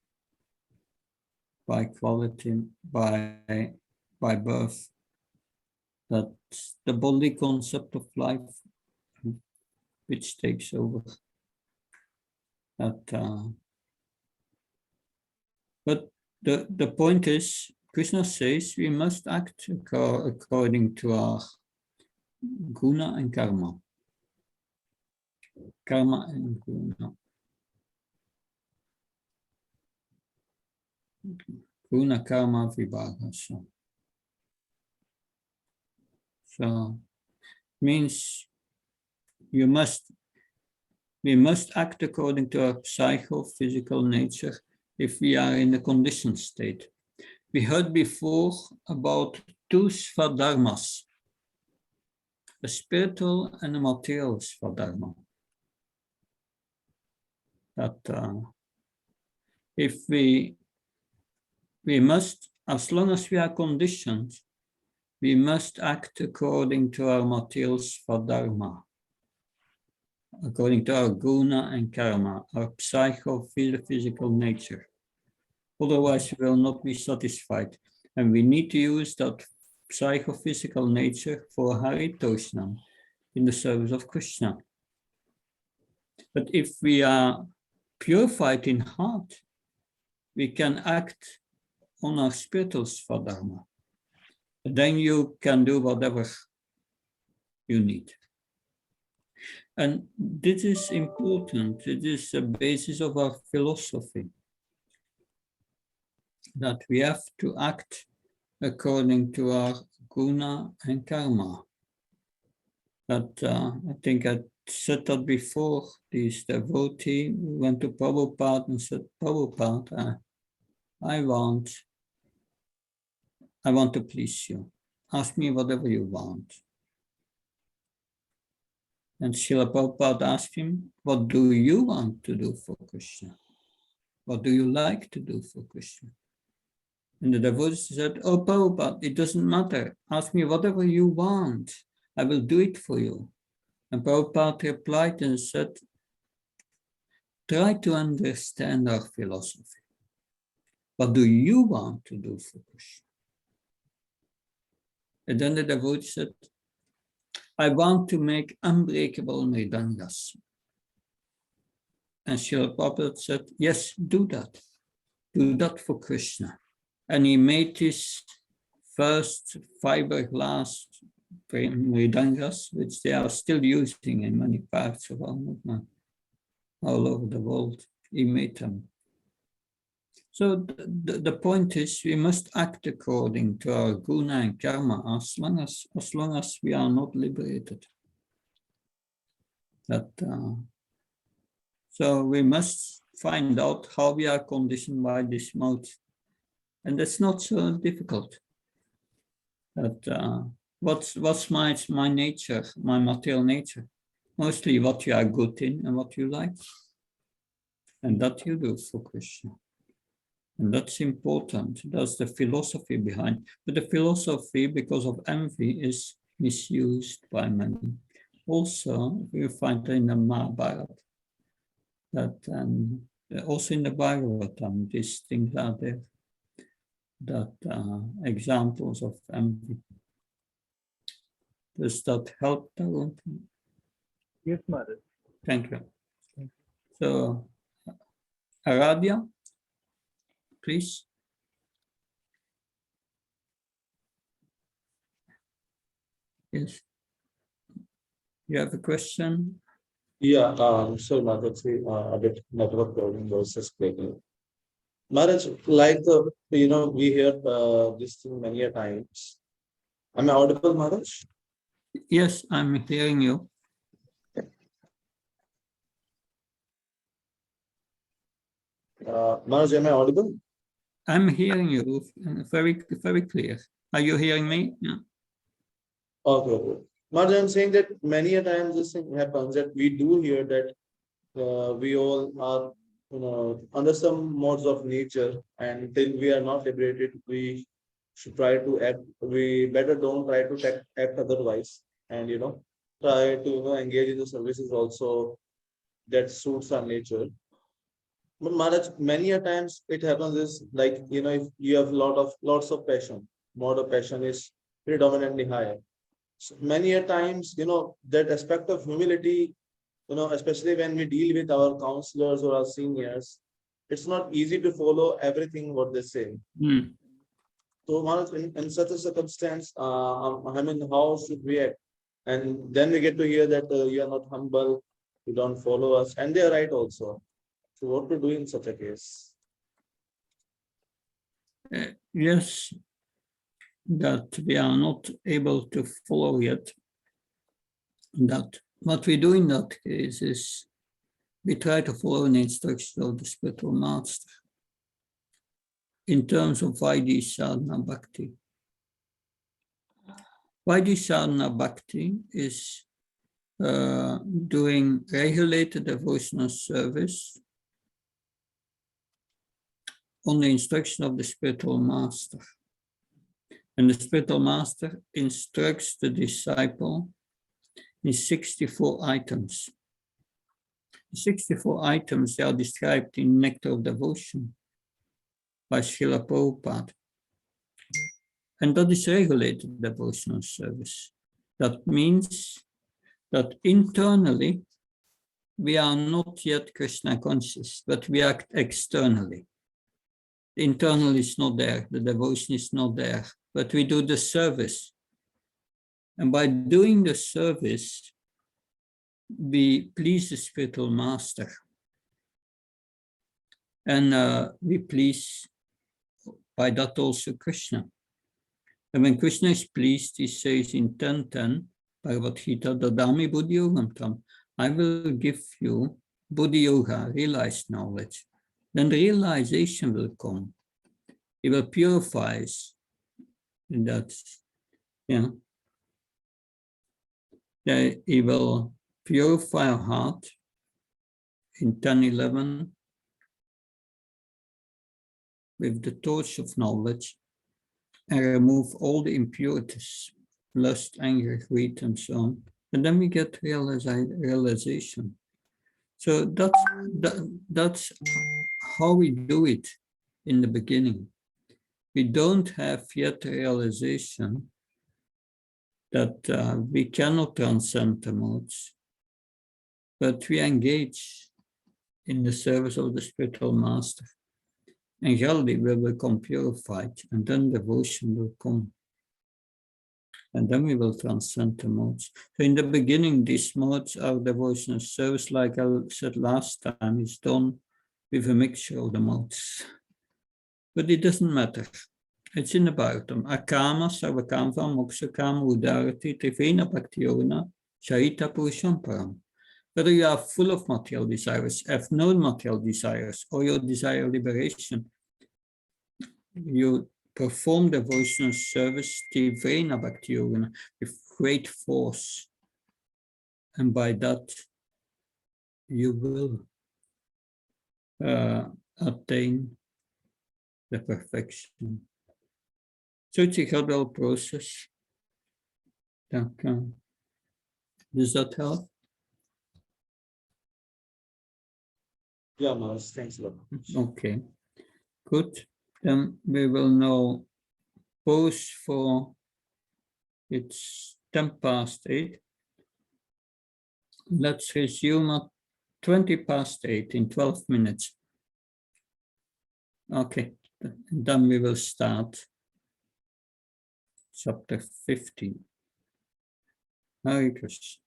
by quality, by birth. That's the bodily concept of life which takes over. But the point is, Krishna says we must act according to our guna and karma. Karma and guna. Guna karma vibhaga. So means we must act according to our psychophysical nature if we are in a conditioned state. We heard before about two svadharmas, a spiritual and a material svadharma. That if we must, as long as we are conditioned, we must act according to our material svadharma, according to our guna and karma, our psychophysical nature. Otherwise, we will not be satisfied. And we need to use that psychophysical nature for haritoshnam in the service of Krishna. But if we are purified in heart, we can act on our spiritual svadharma. Then you can do whatever you need. And this is important. It is the basis of our philosophy, that we have to act according to our guna and karma. That I think I said that before. This devotee went to Prabhupada and said, Prabhupada, I want to please you. Ask me whatever you want. And Srila Prabhupada asked him, what do you want to do for Krishna? What do you like to do for Krishna? And the devotee said, oh Prabhupada, it doesn't matter. Ask me whatever you want. I will do it for you. And Prabhupada replied and said, try to understand our philosophy. What do you want to do for Krishna? And then the devotee said, I want to make unbreakable mridangas. And Srila Prabhupada said, yes, do that. Do that for Krishna. And he made his first fiberglass mridangas, which they are still using in many parts of our movement, all over the world. He made them. So the point is, we must act according to our guna and karma as long as we are not liberated. So we must find out how we are conditioned by this mode. And that's not so difficult. What's my nature, my material nature? Mostly what you are good in and what you like. And that you do for Krishna. And that's important. That's the philosophy behind. But the philosophy, because of envy, is misused by many. Also, we find in the Mahabharata that also in the Bhagavatam, these things are there. That examples of envy. Does that help, Tarun? Yes, Maharaj. Thank you. So, Aradhya, please. Yes. You have a question? Yeah, so Maharaj, a bit network problem was just breaking. Maharaj, like we heard this thing many a times. Am I audible, Maharaj? Yes, I'm hearing you. Maharaj, am I audible? I'm hearing you very, very clear. Are you hearing me? Yeah. Okay. Maharaj, I'm saying that many a times this thing happens that we do hear that we all are under some modes of nature, and till we are not liberated, we should try to act. We better don't try to act otherwise, and try to engage in the services also that suits our nature. But Maharaj, many a times it happens is like if you have lots of passion, mode of passion is predominantly higher. So many a times that aspect of humility, especially when we deal with our counselors or our seniors, it's not easy to follow everything what they say. Mm. So Maharaj, in such a circumstance, I mean, how should we act? And then we get to hear that you are not humble, you don't follow us, and they are right also. So what to do in such a case? Yes, that we are not able to follow yet. That what we do in that case is we try to follow an instruction of the spiritual master in terms of Vaidhi sadhana bhakti. Vaidhi sadhana bhakti is doing regulated devotional service on the instruction of the spiritual master. And the spiritual master instructs the disciple in 64 items. The 64 items are described in Nectar of Devotion by Srila Prabhupada. And that is regulated devotional service. That means that internally we are not yet Krishna conscious, but we act externally. The internal is not there, the devotion is not there, but we do the service. And by doing the service, we please the spiritual master. And we please by that also Krishna. And when Krishna is pleased, he says in 10:10, Bhagavad Gita, Dadami Buddhi Yogam Tam, I will give you Buddhi Yoga, realized knowledge. Then the realization will come. He will purify us. And that's, yeah. He will purify our heart in 10:11 with the torch of knowledge and remove all the impurities, lust, anger, greed, and so on. And then we get realization. So that's how we do it in the beginning. We don't have yet realization that we cannot transcend the modes, but we engage in the service of the spiritual master. And gradually we will become purified, and then devotion will come. And then we will transcend the modes. So in the beginning, these modes are devotional service, like I said last time, is done with a mixture of the modes. But it doesn't matter. It's in the Bhagavatam. Akama, Sarvakama, Mokshakama, Udarati, Trivena Bhakti-yogana, Charita Purusham Param. Whether you are full of material desires, have no material desires, or you desire liberation, you perform devotional service, Tivrena Bhakti Yogana, with great force. And by that, you will attain the perfection. So it's a gradual process. Does that help? Yeah, Maharaj, thanks a lot. Okay, good. Then we will now pause for, it's 8:10. Let's resume at 8:20 in 12 minutes. Okay, then we will start chapter 15. Hare Krishna.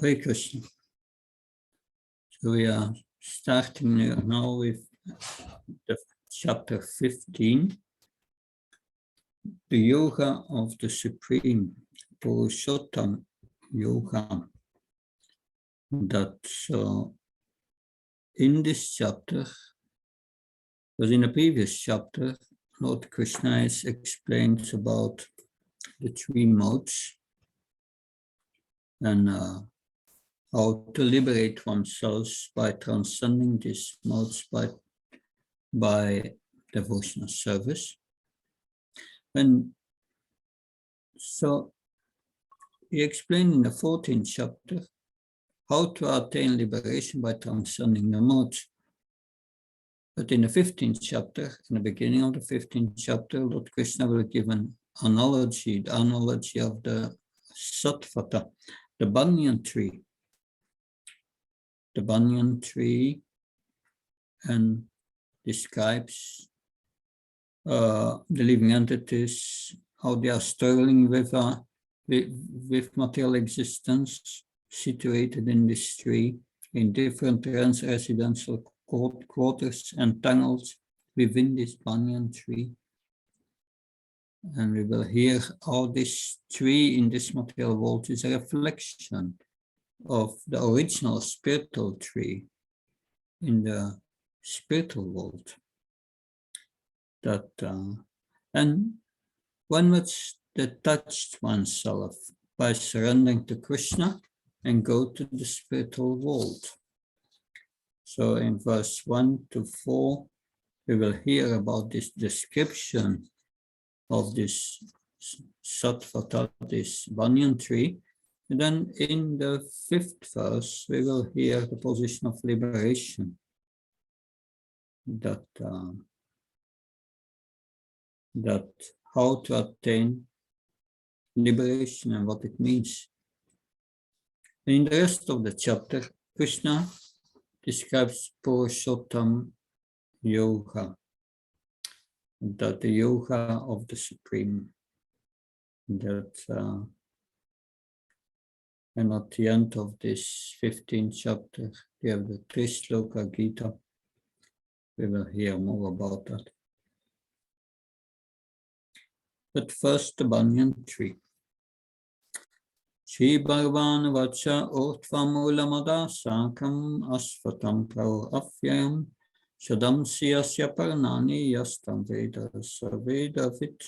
Hare Krishna. So we are starting now with the chapter 15, the Yoga of the Supreme, Purushottam Yoga. That in this chapter, because in the previous chapter, Lord Krishna has explained about the three modes and how to liberate oneself by transcending these modes by devotional service. And so he explained in the 14th chapter how to attain liberation by transcending the modes. But in the 15th chapter, in the beginning of the 15th chapter, Lord Krishna will give an analogy, the analogy of the sattvata, the banyan tree. The banyan tree, and describes the living entities, how they are struggling with material existence, situated in this tree, in different residential quarters and tunnels within this banyan tree. And we will hear how this tree in this material world is a reflection of the original spiritual tree in the spiritual world. That and one must detach oneself by surrendering to Krishna and go to the spiritual world. So in verse 1 to 4, we will hear about this description of this sattvata, this banyan tree. And then in the 5th verse, we will hear the position of liberation. That how to attain liberation and what it means. In the rest of the chapter, Krishna describes Purushottam Yoga, that the yoga of the Supreme. That and at the end of this 15th chapter, we have the Trishloka Gita. We will hear more about that. But first, the banyan tree. Shri Bhagavan Vacha Urtvamulamada Sakam Asvatam Prau Afyam Shadam Siyasya Parnani Yastam Veda Saveda Vit.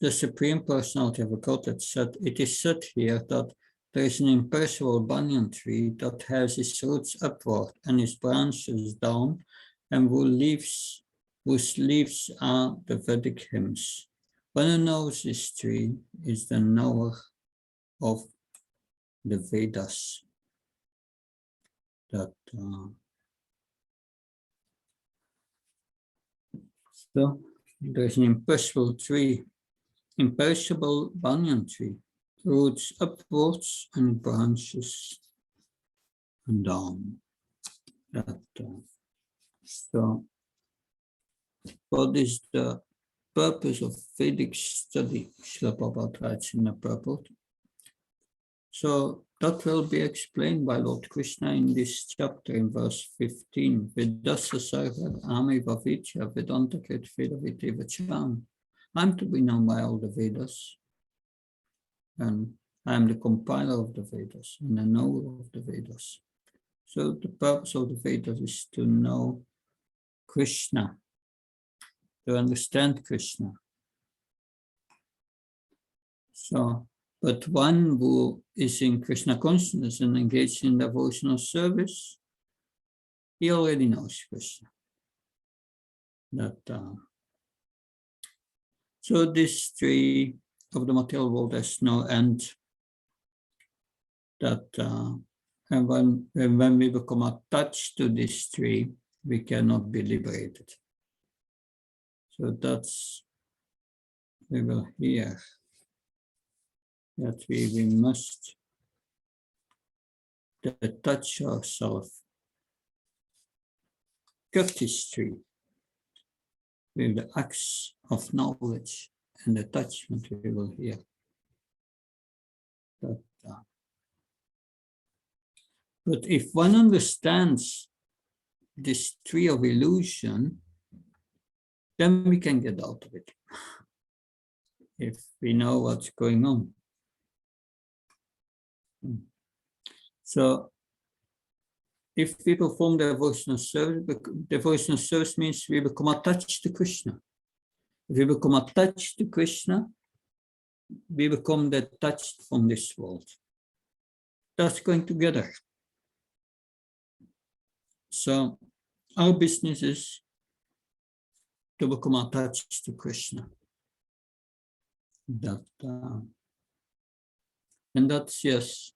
The Supreme Personality of Godhead said, it is said here that there is an imperishable banyan tree that has its roots upward and its branches down, and whose leaves are the Vedic hymns. One who knows this tree is the knower of the Vedas. That so there is an imperishable banyan tree, roots upwards and branches and down. That so what is the purpose of Vedic study? Srila Prabhupada writes in the purport. So that will be explained by Lord Krishna in this chapter in verse 15. Vedasa sarvad ame vavitya vedanta ket vedaviti vacham. I'm to be known by all the Vedas. And I'm the compiler of the Vedas and the knower of the Vedas. So the purpose of the Vedas is to know Krishna, to understand Krishna. So, but one who is in Krishna consciousness and engaged in devotional service, he already knows Krishna. So this tree of the material world has no end. And when we become attached to this tree, we cannot be liberated. So we will hear that we must detach ourselves, cut this tree with the axe of knowledge and attachment we will hear. But if one understands this tree of illusion, then we can get out of it. If we know what's going on. So, if we perform devotional service means we become attached to Krishna. If we become attached to Krishna, we become detached from this world. That's going together. So, our business is to become attached to Krishna. And that's, yes,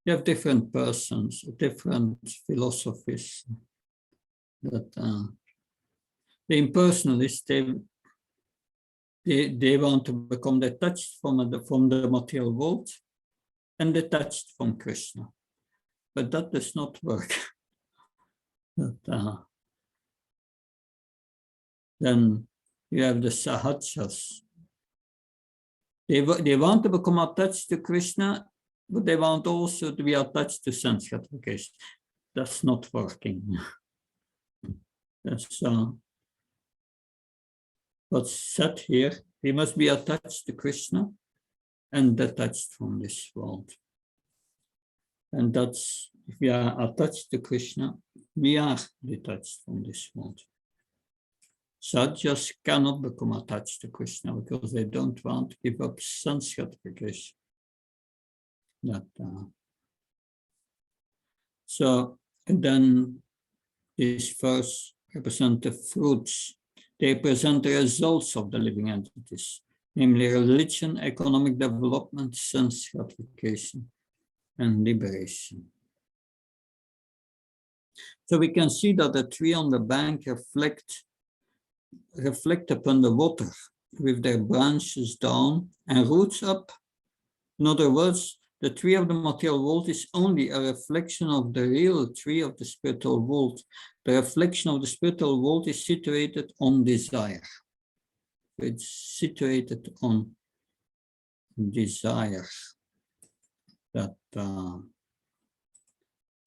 you have different persons, different philosophies. That the impersonalists, they want to become detached from the material world and detached from Krishna. But that does not work. Then you have the sahajas. They want to become attached to Krishna, but they want also to be attached to sense gratification. That's not working. That's what's said here. We must be attached to Krishna and detached from this world. And that's, if we are attached to Krishna, we are detached from this world. Sahajas cannot become attached to Krishna because they don't want to give up sense gratification. So, and then this verse represents the fruits. They present the results of the living entities, namely religion, economic development, sense gratification, and liberation. So we can see that the tree on the bank reflect upon the water with their branches down and roots up. In other words, the tree of the material world is only a reflection of the real tree of the spiritual world. The reflection of the spiritual world is situated on desire. It's situated on desire.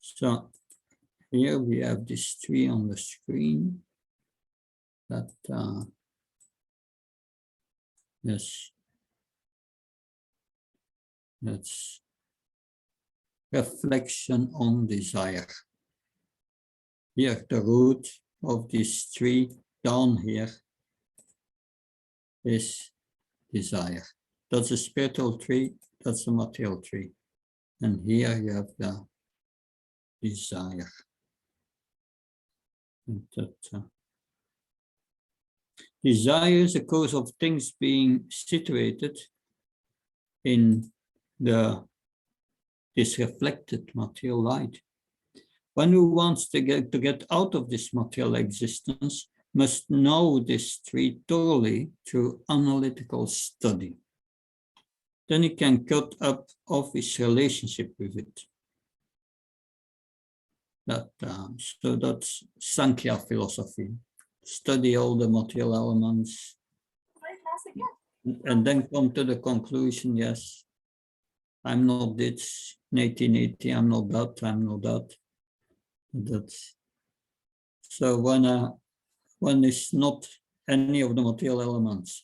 So here we have this tree on the screen. Yes, that's reflection on desire. Here, the root of this tree down here is desire. That's a spiritual tree, that's a material tree. And here you have the desire. Desire is a cause of things being situated in this reflected material light. One who wants to get out of this material existence must know this tree thoroughly through analytical study. Then he can cut off his relationship with it. So that's Sankhya philosophy. Study all the material elements and then come to the conclusion, yes, I'm not this, 1980, I'm not that, I'm not that. So one is not any of the material elements.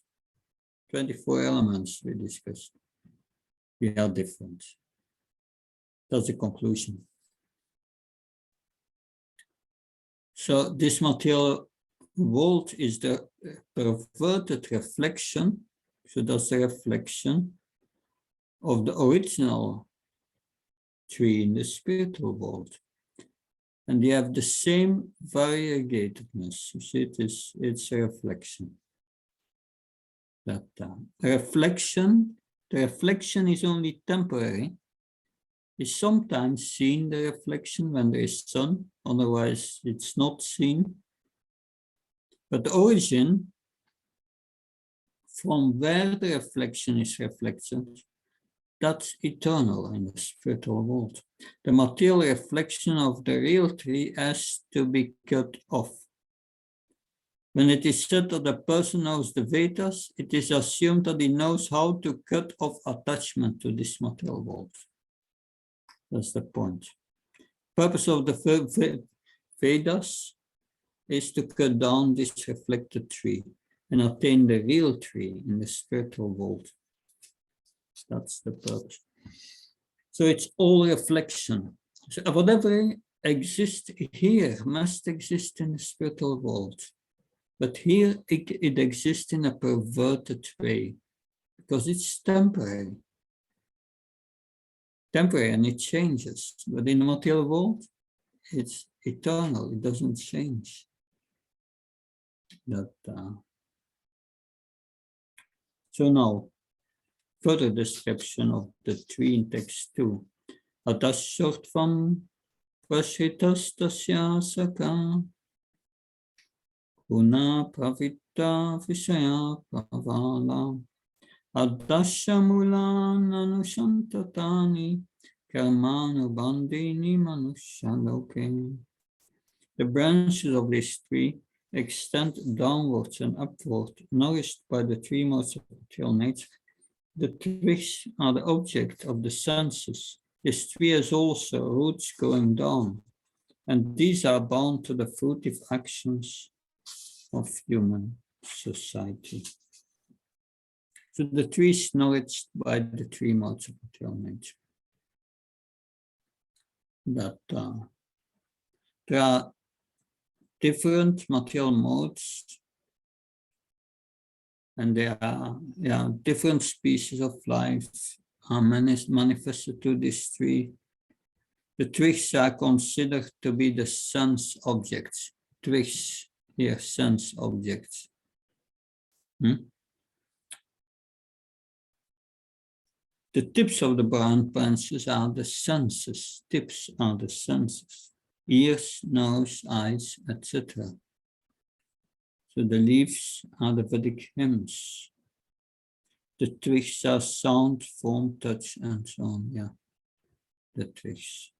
24 elements we discussed. We are different. That's the conclusion. So this material world is the perverted reflection. So that's the reflection of the original tree in the spiritual world. And they have the same variegatedness. You see, it's a reflection. The reflection is only temporary. Is sometimes seen, the reflection, when there is sun, otherwise it's not seen. But the origin from where the reflection is reflected, that's eternal in the spiritual world. The material reflection of the real tree has to be cut off. When it is said that a person knows the Vedas, it is assumed that he knows how to cut off attachment to this material world. That's the point. Purpose of the Vedas is to cut down this reflected tree and attain the real tree in the spiritual world. That's the purpose. So it's all reflection. So whatever exists here must exist in the spiritual world. But here it exists in a perverted way because it's temporary. Temporary and it changes. But in the material world, it's eternal. It doesn't change. So now, further description of the tree in text 2. Adashortvam prashitastasya saka Guna pravita vishaya pravala Adashamula nanushantatani karmanu bandini manushaloke. The branches of this tree extend downwards and upward, nourished by the three modes of material nature. The twigs are the object of the senses. This tree has also roots going down, and these are bound to the fruitive actions of human society. So the tree is nourished by the three modes of material nature. That there are different material modes, and there are different species of life are manifested to this tree. The twigs are considered to be the sense objects. Twigs here, sense objects. The tips of the branches are the senses. Tips are the senses. Ears, nose, eyes, etc. So the leaves are the Vedic hymns. The twigs are sound, form, touch, and so on. Yeah, the twigs.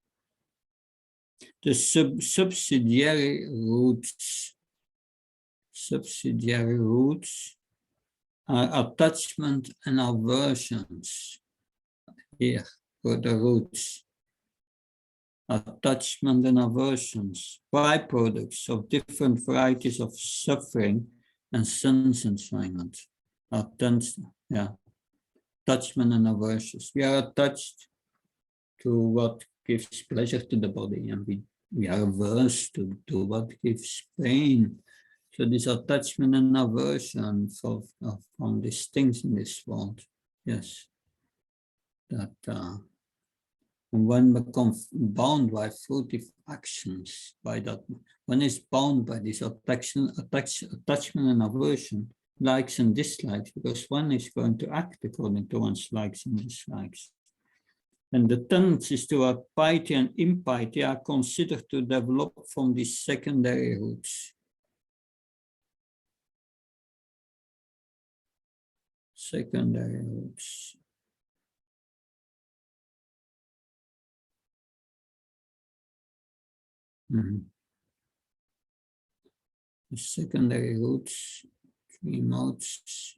The subsidiary roots. Subsidiary roots are attachment and aversions. Here, for the roots. Attachment and aversions, byproducts of different varieties of suffering and sense enjoyment. Attachment and aversions. We are attached to what gives pleasure to the body, and we are averse to what gives pain. So this attachment and aversion from these things in this world, yes, that one becomes bound by fruitive actions, by that one is bound by this attachment and aversion, likes and dislikes, because one is going to act according to one's likes and dislikes. And the tendencies toward piety and impiety are considered to develop from these secondary roots. Secondary roots. The secondary roots, three modes.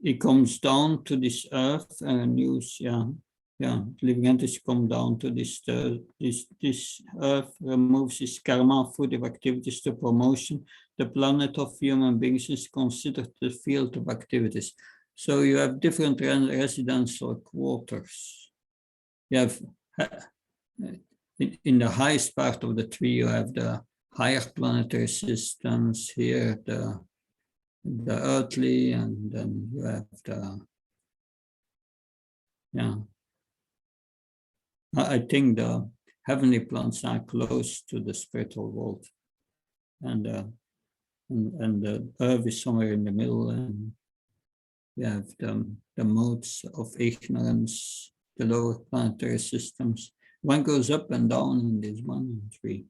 It comes down to this earth and living entities come down to this earth, removes its karma, fruitive activities to promotion. The planet of human beings is considered the field of activities. So you have different residential quarters. You have in the highest part of the tree, you have the higher planetary systems. Here, the earthly, and then you have I think the heavenly planets are close to the spiritual world, and the earth is somewhere in the middle, and you have the modes of ignorance, the lower planetary systems. One goes up and down in this 1 and 3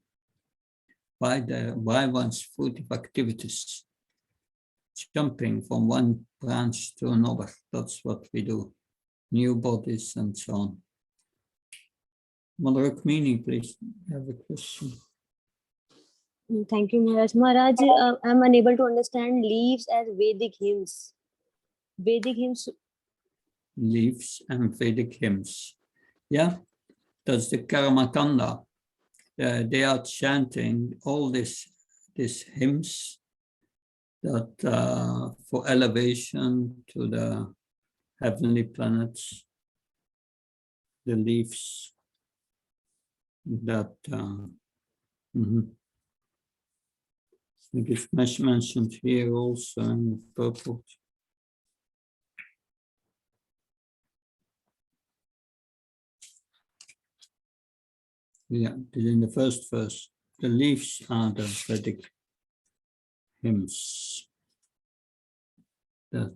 by one's fruitive activities, jumping from one branch to another. That's what we do. New bodies and so on. Mother Rukmini, please have a question. Thank you, Maharaj. Maharaj, I'm unable to understand leaves as Vedic hymns. Vedic hymns. Leaves and Vedic hymns. Yeah, that's the Karmakanda. They are chanting all these hymns that for elevation to the heavenly planets, the leaves that I think it's mentioned here also in the purport. Yeah, in the first verse, the leaves are the Vedic hymns that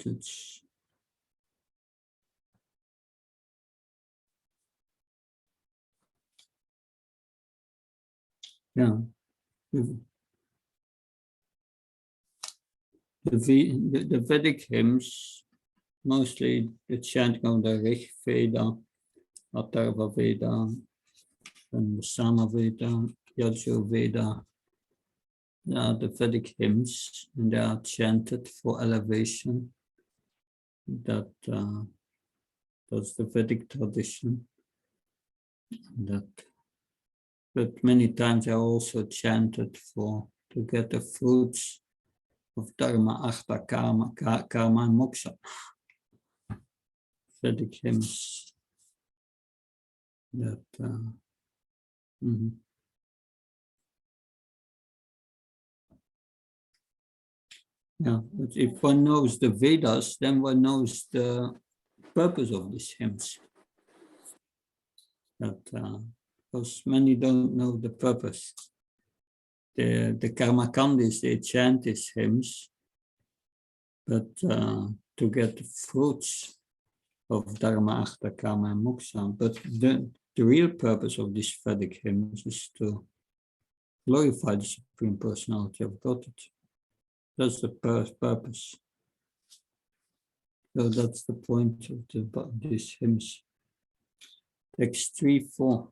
it's yeah. The Vedic hymns, mostly the chanting of the Rig Veda, Atharva Veda, and the Sama Veda, Yajur Veda. The Vedic hymns, and they are chanted for elevation. That's the Vedic tradition. But many times they are also chanted to get the fruits of Dharma, Artha, Karma, and Moksha. Vedic hymns that yeah, but if one knows the Vedas, then one knows the purpose of these hymns. Because many don't know the purpose. The Karmakandis, they chant these hymns, but to get the fruits of Dharma, Artha, Karma, and Moksha. But the real purpose of these Vedic hymns is to glorify the Supreme Personality of Godhead. That's the purpose. So that's the point of these hymns. Text 3-4.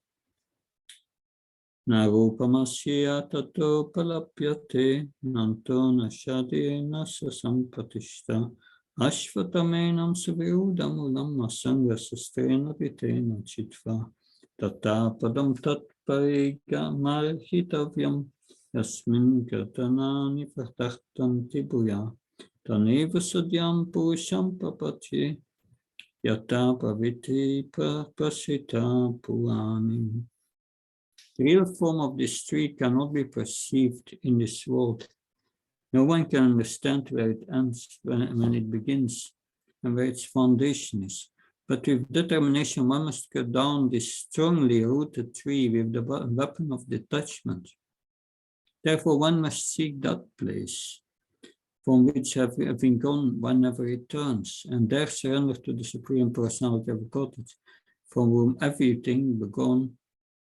Na rupamasya tato palapyate nanto nashadi nasa sampatishta ashvatamenam suvirudamulam asanga sastrena pitena chitva tata padam tat pariga marhitavyam yasmin kirtanani pratartanti bhuya taneva sadyam purusham papati yata paviti prasita purani. The real form of this tree cannot be perceived in this world. No one can understand where it ends, when it begins, and where its foundation is. But with determination, one must cut down this strongly rooted tree with the weapon of detachment. Therefore, one must seek that place from which having gone, one never returns, and there surrender to the Supreme Personality of Godhead, from whom everything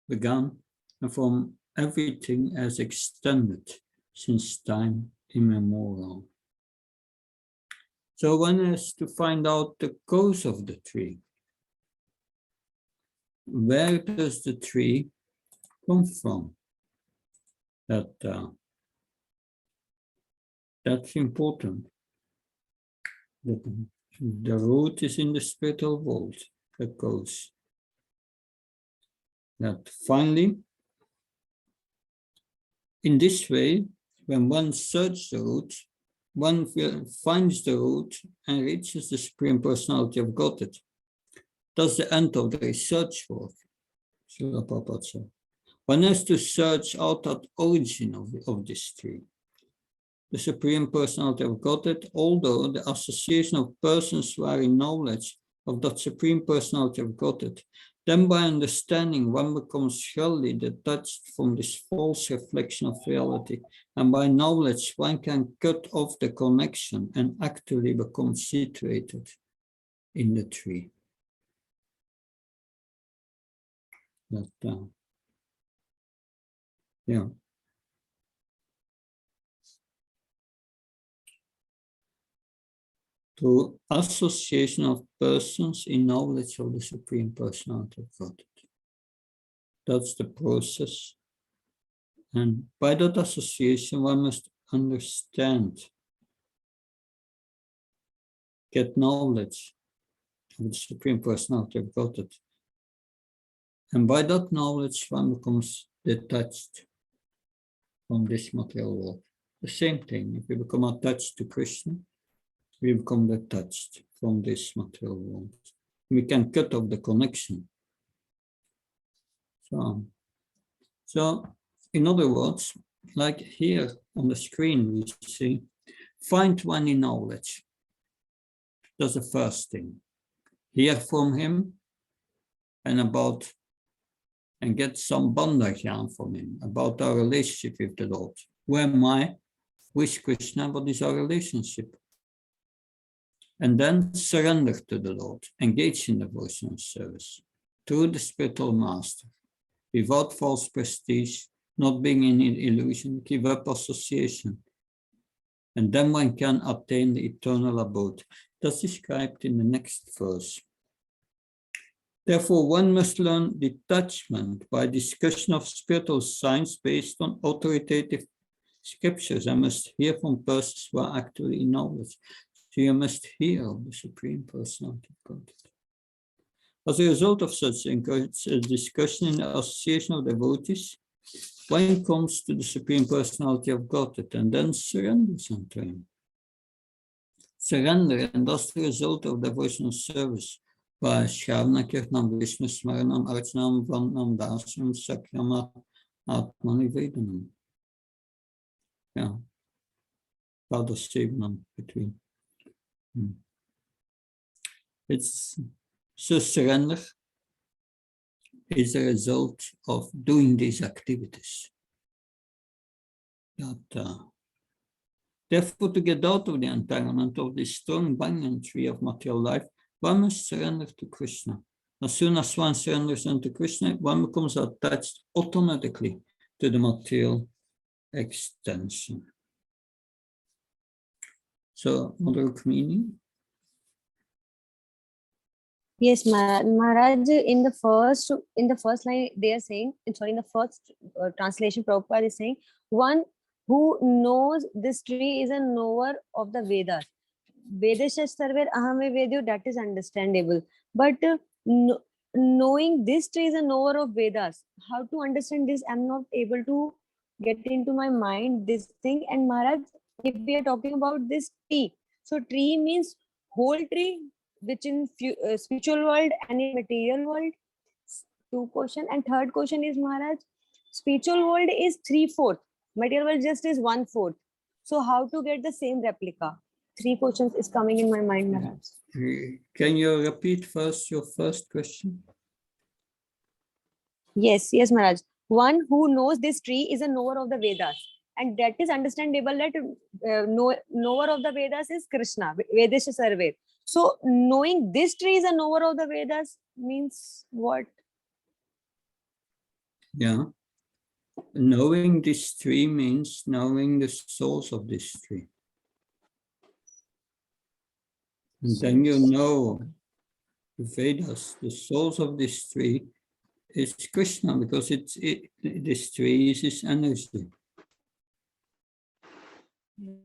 began, and from everything has extended since time immemorial. So one has to find out the cause of the tree. Where does the tree come from? That's important. The root is in the spiritual world, the cause. That finally, in this way, when one searches the root, one finds the root and reaches the Supreme Personality of Godhead. That's the end of the research work. One has to search out that origin of this tree. The Supreme Personality of Godhead, although the association of persons who are in knowledge of that Supreme Personality of Godhead, then by understanding one becomes surely detached from this false reflection of reality, and by knowledge one can cut off the connection and actually become situated in the tree. Yeah. through association of persons in knowledge of the Supreme Personality of Godhead. That's the process. And by that association, one must understand, get knowledge of the Supreme Personality of Godhead. And by that knowledge, one becomes detached from this material world. The same thing, if we become attached to Krishna, we become detached from this material world. We can cut off the connection. So in other words, like here on the screen, we see, find one in knowledge. That's the first thing. Hear from him and get some bandhagyan from him about our relationship with the Lord. Who am I? With Krishna, what is our relationship? And then surrender to the Lord, engage in devotional service through the spiritual master, without false prestige, not being in illusion, give up association. And then one can attain the eternal abode. That's described in the next verse. Therefore, one must learn detachment by discussion of spiritual science based on authoritative scriptures. I must hear from persons who are actually in knowledge. So you must hear of the Supreme Personality of Godhead. As a result of such discussion in the association of devotees, one comes to the Supreme Personality of Godhead and then surrenders unto him. Surrender, and that's the result of devotional service by Shravana Kirtanam, Vishnu Smaranam, Archanam, Vandnam, Dasyam, Sakramat, Atmanivedanam. Yeah, Padasevanam between. It's so surrender is a result of doing these activities. Therefore, to get out of the entanglement of this strong banyan tree of material life, one must surrender to Krishna. As soon as one surrenders unto Krishna, one becomes attached automatically to the material extension. So, Mother Rukmini? Yes, Maharaj, in the first line, they are saying, sorry, in the first translation, Prabhupada is saying, one who knows this tree is a knower of the Vedas. Vedasya sarver ahame vedyo, that is understandable. But knowing this tree is a knower of Vedas, how to understand this? I'm not able to get into my mind this thing. And Maharaj, if we are talking about this tree, so tree means whole tree, which in spiritual world and in material world. Two question. And third question is, Maharaj, spiritual world is 3/4, material world just is 1/4. So how to get the same replica? Three questions is coming in my mind, Maharaj. Can you repeat first your first question? Yes, Maharaj. One who knows this tree is a knower of the Vedas. And that is understandable that knower of the Vedas is Krishna, Vedesha Sarve. So knowing this tree is a knower of the Vedas means what? Yeah. Knowing this tree means knowing the source of this tree. And then you know the Vedas, the source of this tree is Krishna, because this tree is his energy.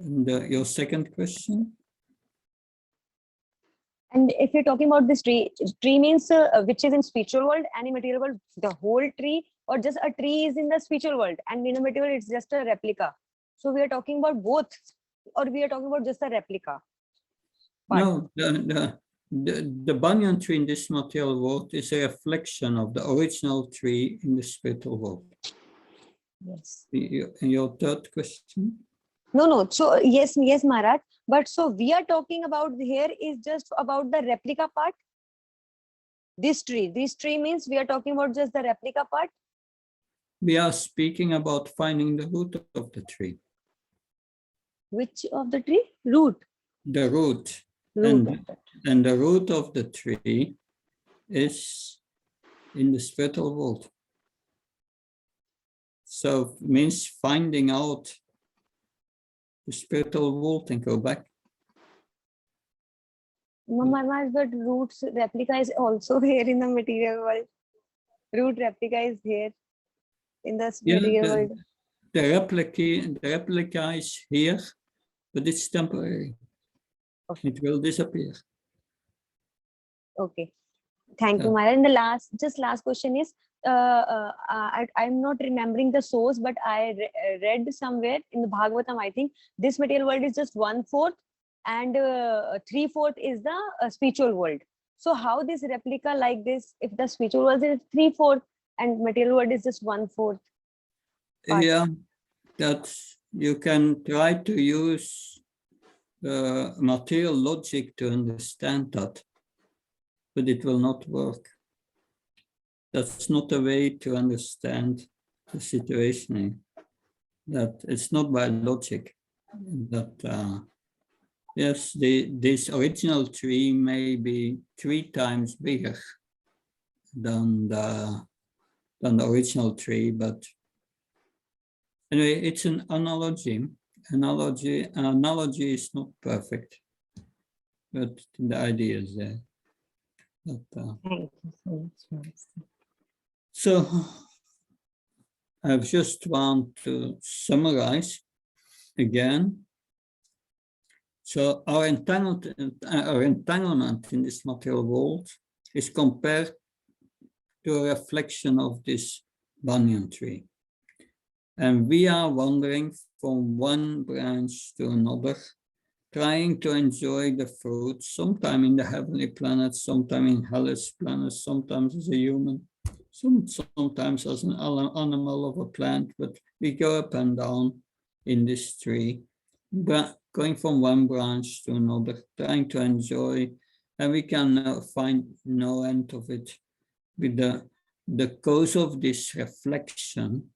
And your second question? And if you're talking about this tree means which is in spiritual world and in material world, the whole tree, or just a tree is in the spiritual world and in the material it's just a replica. So we are talking about both, or we are talking about just a replica? No, the banyan tree in this material world is a reflection of the original tree in the spiritual world. Yes. And your third question? No. So yes, Maharaj. But so we are talking about here is just about the replica part. This tree means we are talking about just the replica part. We are speaking about finding the root of the tree. Which of the tree? Root. The root. And the root of the tree is in the spiritual world. So it means finding out the spiritual world and go back. Maharaj, but root's replica is also here in the material world. Root replica is here in this Yeah, material world. the replica is here, but it's temporary. Okay. It will disappear. Okay. Thank you, Yeah. Maharaj. And the last question is, I'm not remembering the source, but I read somewhere in the Bhagavatam, I think, this material world is just 1/4 and 3/4 is the spiritual world. So how this replica like this, if the spiritual world is 3/4 and material world is just 1/4 part? Yeah, that you can try to use material logic to understand that, but it will not work. That's not a way to understand the situation. That it's not by logic. That yes, this original tree may be 3 times bigger than the original tree, but anyway, it's an analogy. Analogy is not perfect, but the idea is there. But, Thank you so much, Maharaj. so I just want to summarize again. So our entanglement in this material world is compared to a reflection of this banyan tree. And we are wandering from one branch to another, trying to enjoy the fruit, sometime in the heavenly planet, sometime in hellish planets, sometimes as a human, sometimes as an animal of a plant, but we go up and down in this tree, going from one branch to another, trying to enjoy, and we can find no end of it. With the cause of this reflection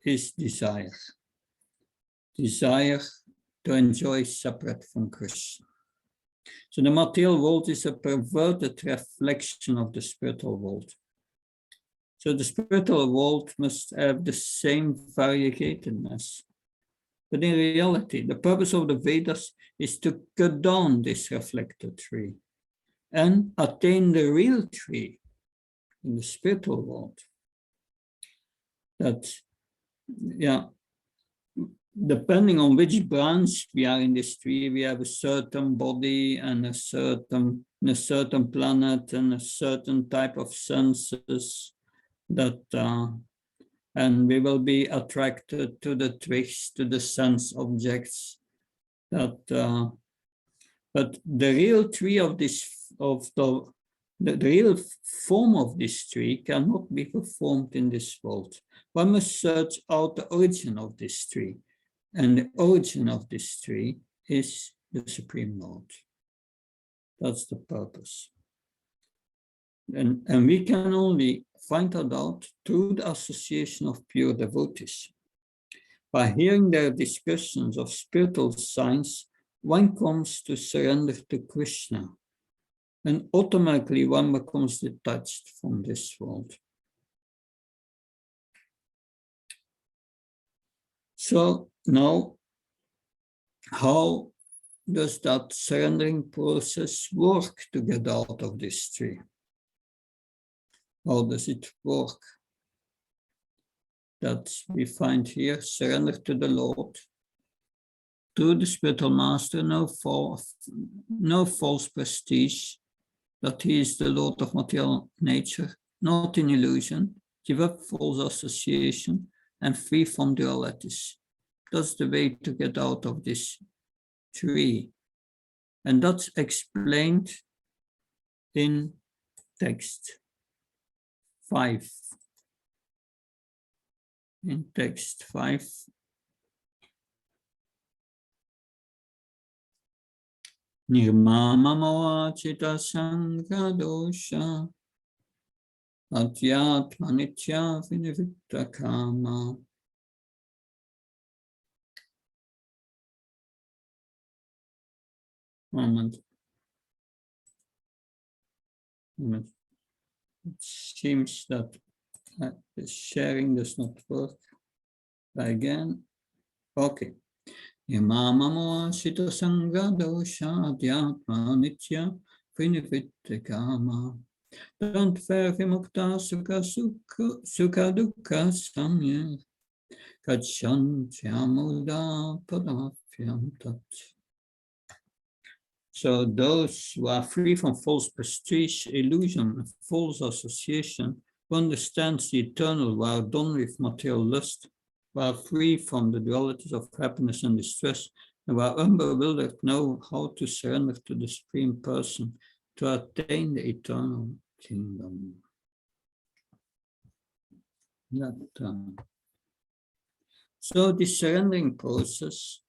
is desire. Desire to enjoy separate from Krishna. So the material world is a perverted reflection of the spiritual world. So the spiritual world must have the same variegatedness. But in reality, the purpose of the Vedas is to cut down this reflected tree and attain the real tree in the spiritual world. That, yeah, depending on which branch we are in this tree, we have a certain body and a certain planet and a certain type of senses that and we will be attracted to the twigs, to the sense objects. That but the real tree of this the real form of this tree cannot be performed in this world. One must search out the origin of this tree. And the origin of this tree is the Supreme Lord. That's the purpose. And we can only find that out through the association of pure devotees. By hearing their discussions of spiritual science, one comes to surrender to Krishna, and automatically one becomes detached from this world. So now, how does that surrendering process work to get out of this tree? How does it work? That we find here, surrender to the Lord, to the spiritual master, no false prestige, that he is the Lord of material nature, not in illusion, give up false association, and free from dualities. That's the way to get out of this tree. And that's explained in text 5. In text 5. Nirmamamavachita sangadosha Adhyatma nitya vinivita kama. Moment. It seems that the sharing does not work. Again. Okay. Imamamo Sita Sangadosha Dhyatma Nitya Prinivittikama. Don't Mukta Sukha Sukha Dukkha Samya Kachantyamudha Padapyam Tat. So those who are free from false prestige, illusion, false association, who understands the eternal, who are done with material lust, who are free from the dualities of happiness and distress, and who are unbewildered, know how to surrender to the Supreme Person to attain the eternal kingdom. So the surrendering process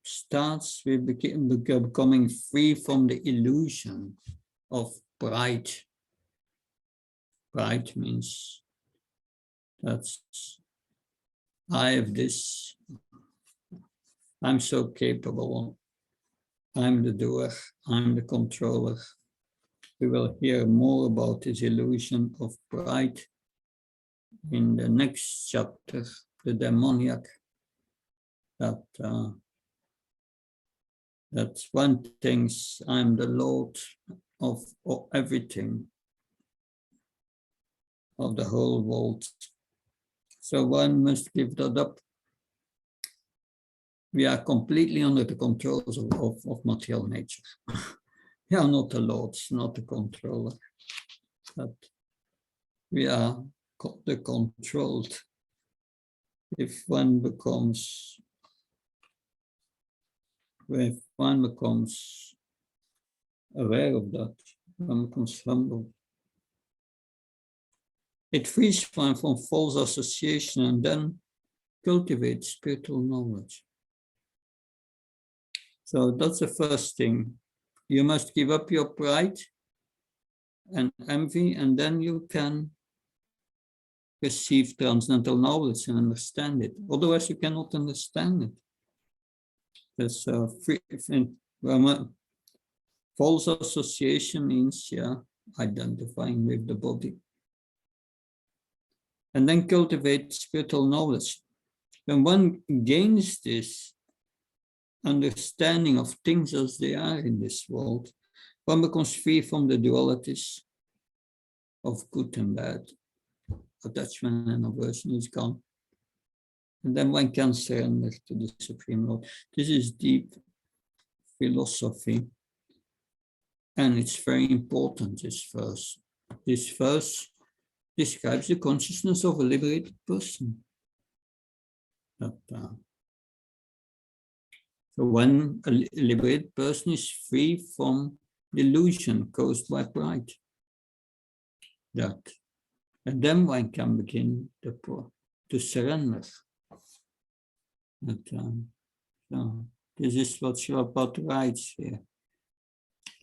starts with becoming free from the illusion of pride. Pride means that's I have this, I'm so capable, I'm the doer, I'm the controller. We will hear more about this illusion of pride in the next chapter, the demoniac. That's one thing, I'm the Lord of everything, of the whole world. So one must give that up. We are completely under the controls of material nature. We are not the lords, not the controller, but we are the controlled. If one becomes aware of that, one becomes humble. It frees one from false association and then cultivates spiritual knowledge. So that's the first thing. You must give up your pride and envy, and then you can receive transcendental knowledge and understand it. Otherwise, you cannot understand it. There's false association means, identifying with the body. And then cultivate spiritual knowledge. When one gains this understanding of things as they are in this world, one becomes free from the dualities of good and bad. Attachment and aversion is gone. And then one can surrender to the Supreme Lord. This is deep philosophy. And it's very important, this verse. This verse describes the consciousness of a liberated person. So when a liberated person is free from delusion caused by pride, and then one can begin to surrender. So this is what Prabhupada writes here.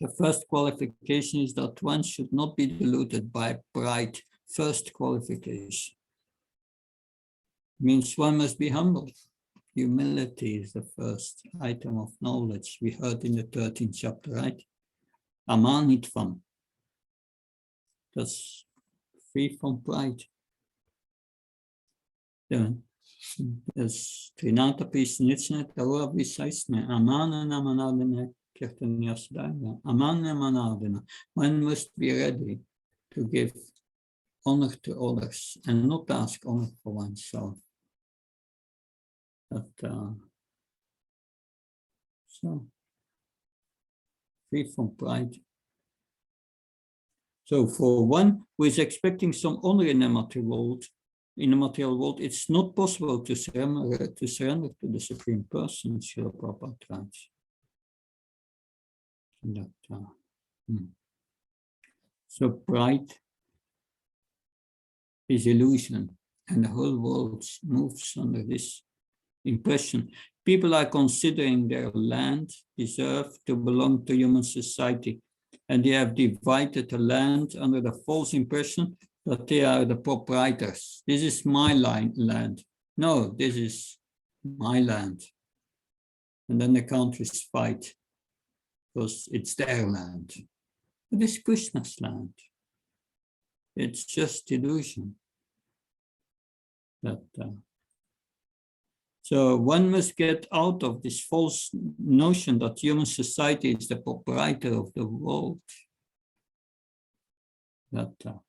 The first qualification is that one should not be deluded by pride. First qualification means one must be humble. Humility is the first item of knowledge. We heard in the 13th chapter, right? Amanitvam. That's free from pride. There's Trinata Pisnitsne, Taura Visaisne, Amana Namanadana, Kirtanyasdana, Amana Manadana. One must be ready to give honor to others and not ask honor for oneself. So, free from pride. So for one who is expecting some honor in the material world, it's not possible to surrender to the Supreme Person, Srila Prabhupada writes. So pride is illusion, and the whole world moves under this impression. People are considering their land deserve to belong to human society, and they have divided the land under the false impression that they are the proprietors. This is my land. No, this is my land. And then the countries fight because it's their land. It is Krishna's land. It's just illusion. So one must get out of this false notion that human society is the proprietor of the world. So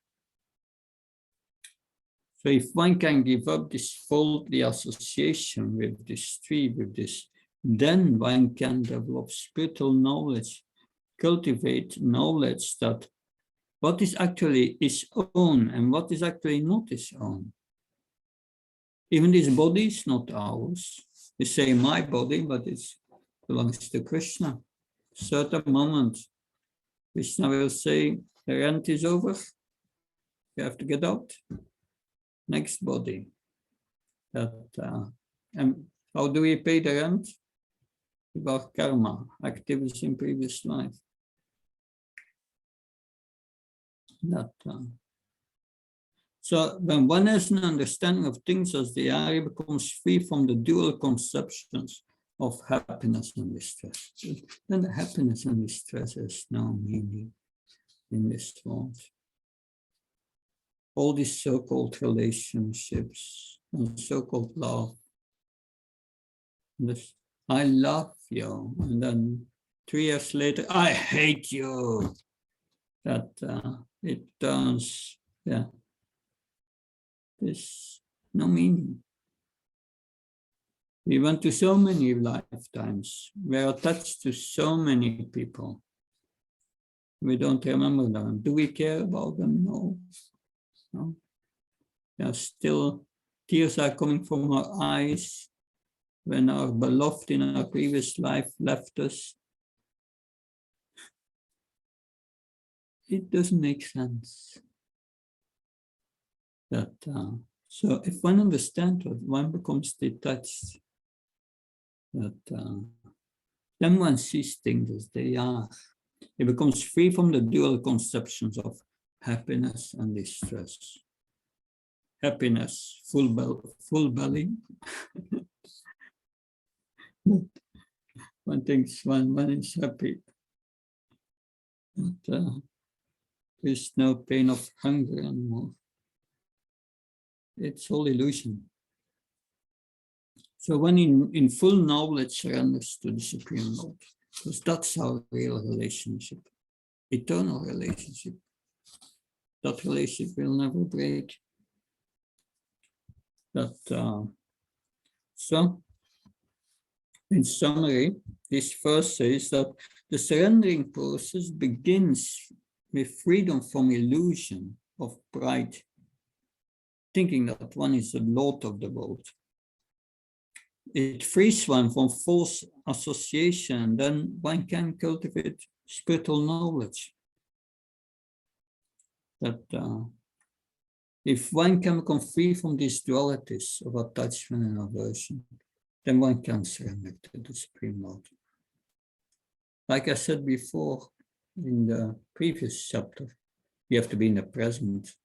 if one can give up this faulty association with this tree, with this, then one can develop spiritual knowledge, cultivate knowledge that what is actually his own and what is actually not his own. Even this body is not ours. We say my body, but it belongs to Krishna. Certain moment, Krishna will say, the rent is over. You have to get out. Next body. And how do we pay the rent? With our karma, activities in previous life. So when one has an understanding of things as they are, he becomes free from the dual conceptions of happiness and distress. Then the happiness and distress has no meaning in this world. All these so-called relationships and so-called love. This, I love you, and then 3 years later, I hate you. That it turns, there's no meaning. We went to so many lifetimes. We're attached to so many people. We don't remember them. Do we care about them? No. No. Yeah, still, tears are coming from our eyes when our beloved in our previous life left us. It doesn't make sense. So if one understands what one becomes detached, then one sees things as they are. It becomes free from the dual conceptions of happiness and distress. Happiness, full belly. One thinks one is happy. But, there's no pain of hunger anymore. It's all illusion. So when in full knowledge surrenders to the Supreme Lord, because that's our real relationship, eternal relationship. That relationship will never break. So, in summary, this verse says that the surrendering process begins with freedom from illusion of pride, thinking that one is the Lord of the world. It frees one from false association, then one can cultivate spiritual knowledge. That if one can become free from these dualities of attachment and aversion, then one can surrender to the Supreme Lord. Like I said before in the previous chapter, you have to be in the present.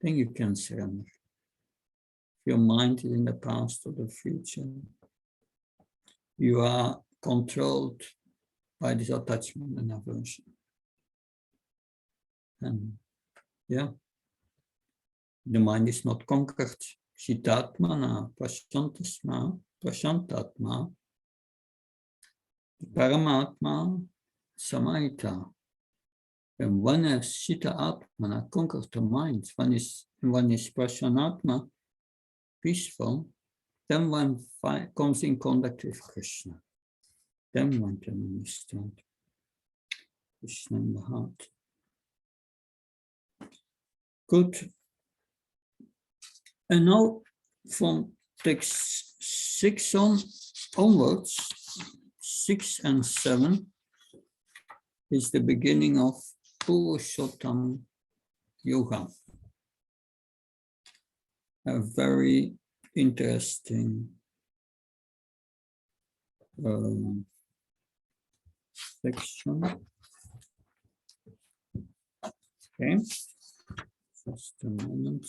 Then you can surrender. If your mind is in the past or the future, you are controlled by this attachment and aversion. And the mind is not conquered. Chitatmana, prashantatma, Paramatma, Samahita. When one has Chitta Atmana, conquers the mind, one is Prashanatma, peaceful, then one comes in contact with Krishna. Then one can understand Krishna in the heart. Good. And now from text 6 onwards, 6 and 7 is the beginning of Purushottam Yoga. A very interesting section. Okay, just a moment.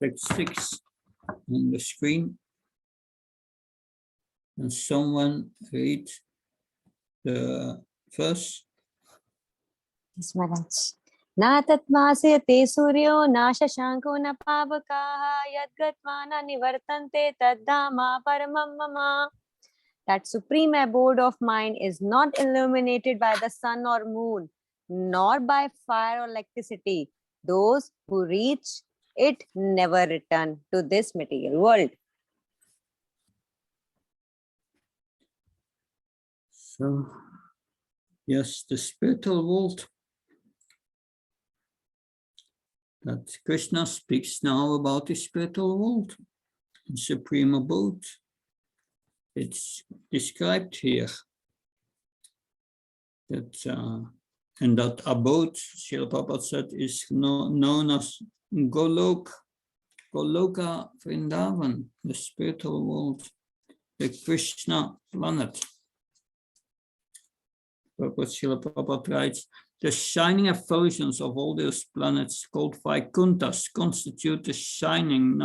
Text 6 on the screen. Can someone read the verse? Yes, Maharaj. Na tatmasya suryo na shashanko na pavakaha yadgatva na nivartante taddhama paramam mama. That supreme abode of mine is not illuminated by the sun or moon, nor by fire or electricity. Those who reach it never return to this material world. So, yes, the spiritual world that Krishna speaks now about the spiritual world, the supreme abode. It's described here that, and that abode, Srila Prabhupada said, is known as Goloka Vrindavan, the spiritual world, the Krishna planet. Srila Prabhupada writes, the shining effulgence of all those planets called Vaikunthas constitute the shining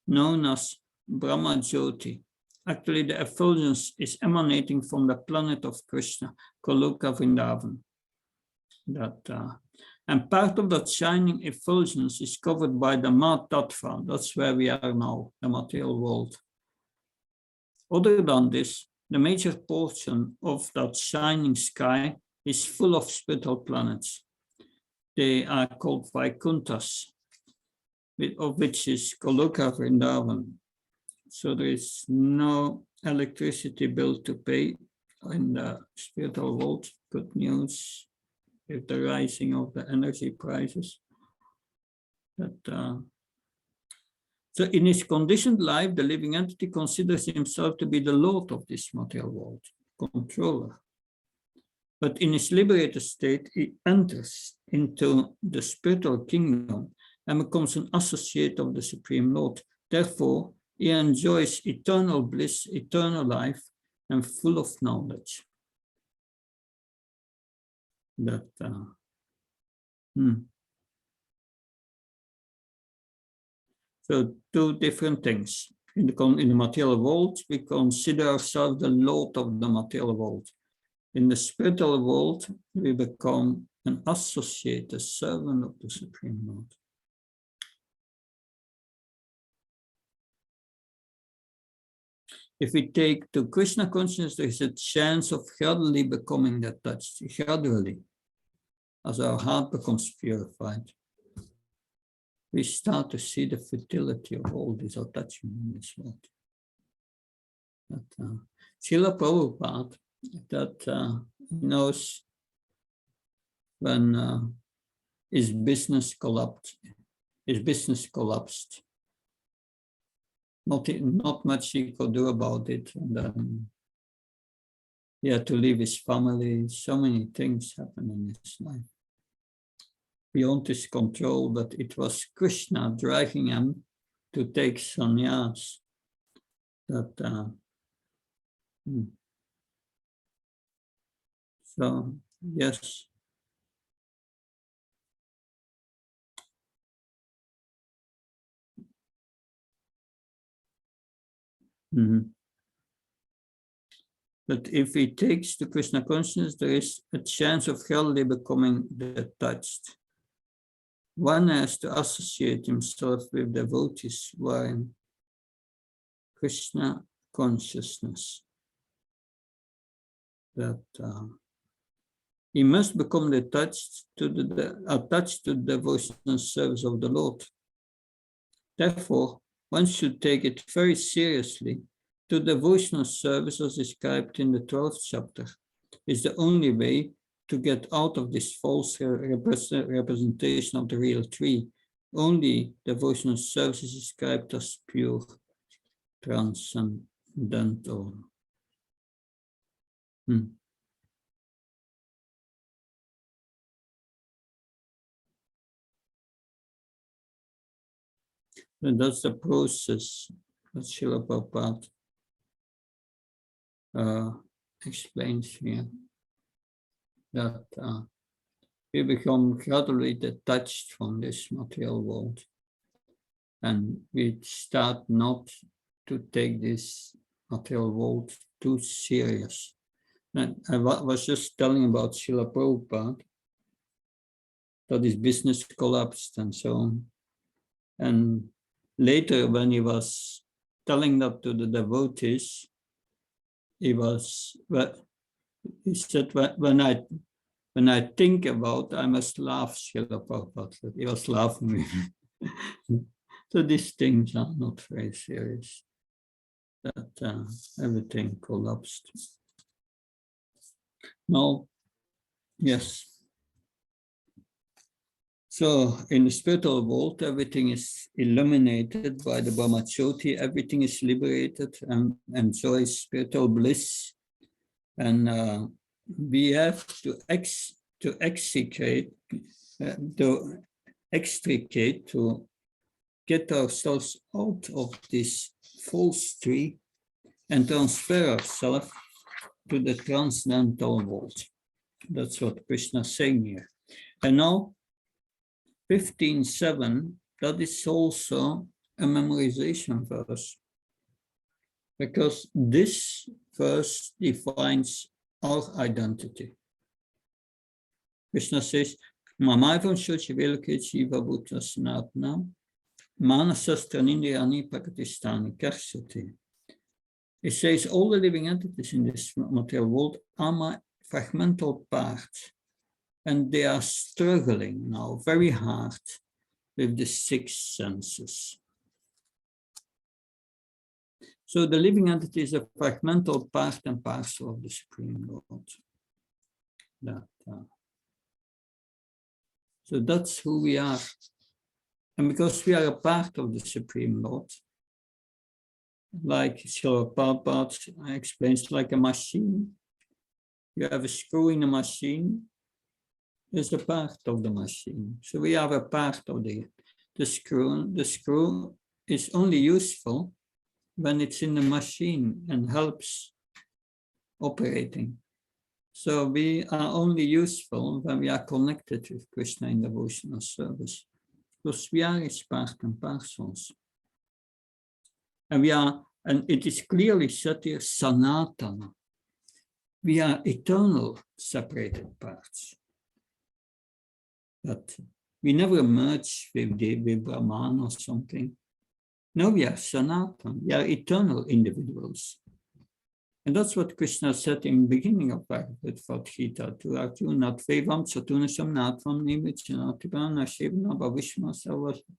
known as Brahma Jyoti. Actually, the effulgence is emanating from the planet of Krishna, Goloka Vrindavan. And part of that shining effulgence is covered by the Mat Tattva. That's where we are now, the material world. Other than this, the major portion of that shining sky is full of spiritual planets. They are called Vaikunthas, of which is Goloka Vrindavan. So there is no electricity bill to pay in the spiritual world. Good news with the rising of the energy prices. So in his conditioned life, the living entity considers himself to be the lord of this material world, controller. But in his liberated state, he enters into the spiritual kingdom and becomes an associate of the Supreme Lord. Therefore, he enjoys eternal bliss, eternal life, and full of knowledge. So two different things. In the material world, we consider ourselves the lord of the material world. In the spiritual world, we become an associate, a servant of the Supreme Lord. If we take to Krishna consciousness, there is a chance of gradually becoming detached, gradually, as our heart becomes purified. We start to see the futility of all this attachment in this world. Srila Prabhupada, that knows when his business collapsed. Not much he could do about it. And then he had to leave his family. So many things happened in his life beyond his control, but it was Krishna driving him to take sannyas. So, yes. But if he takes the Krishna consciousness, there is a chance of gradually becoming detached. One has to associate himself with devotees who are in Krishna consciousness. That he must become attached to the devotional service of the Lord. Therefore, one should take it very seriously. To devotional service, as described in the 12th chapter, is the only way to get out of this false representation of the real tree. Only devotional service is described as pure, transcendental. And that's the process that Srila Prabhupada explains here. That we become gradually detached from this material world. And we start not to take this material world too serious. And I was just telling about Srila Prabhupada, that his business collapsed and so on. And later, when he was telling that to the devotees, he said, when I think about, I must laugh, Srila Prabhupada. He was laughing. So these things are not very serious. That everything collapsed. Now, yes. So in the spiritual world, everything is illuminated by the Brahmajyoti, everything is liberated and enjoys spiritual bliss. And we have to extricate, to get ourselves out of this false tree and transfer ourselves to the transcendental world. That's what Krishna is saying here. And now, 15.7, that is also a memorization verse, because this verse defines our identity. Krishna says, Mamaivam Shochivelke Jiva Bhuta Sanatnam, Manasastranindriyani Prakatistani Karshati. It says all the living entities in this material world are my fragmental parts, and they are struggling now very hard with the 6 senses. So the living entity is a fragmental part and parcel of the Supreme Lord. So that's who we are. And because we are a part of the Supreme Lord, like Srila Prabhupada explains, like a machine. You have a screw in a machine, is a part of the machine. So we are a part of the screw. The screw is only useful when it's in the machine and helps operating. So we are only useful when we are connected with Krishna in devotional service, because we are his part and parcels. And it is clearly said here, Sanatana. We are eternal separated parts. But we never merge with Brahman or something. No, we are Sanatana. We are eternal individuals. And that's what Krishna said in the beginning of Bhagavad Gita to Arjuna, Tvevam Satunasam Natvam Nimichanatibana Shivna Bhavishma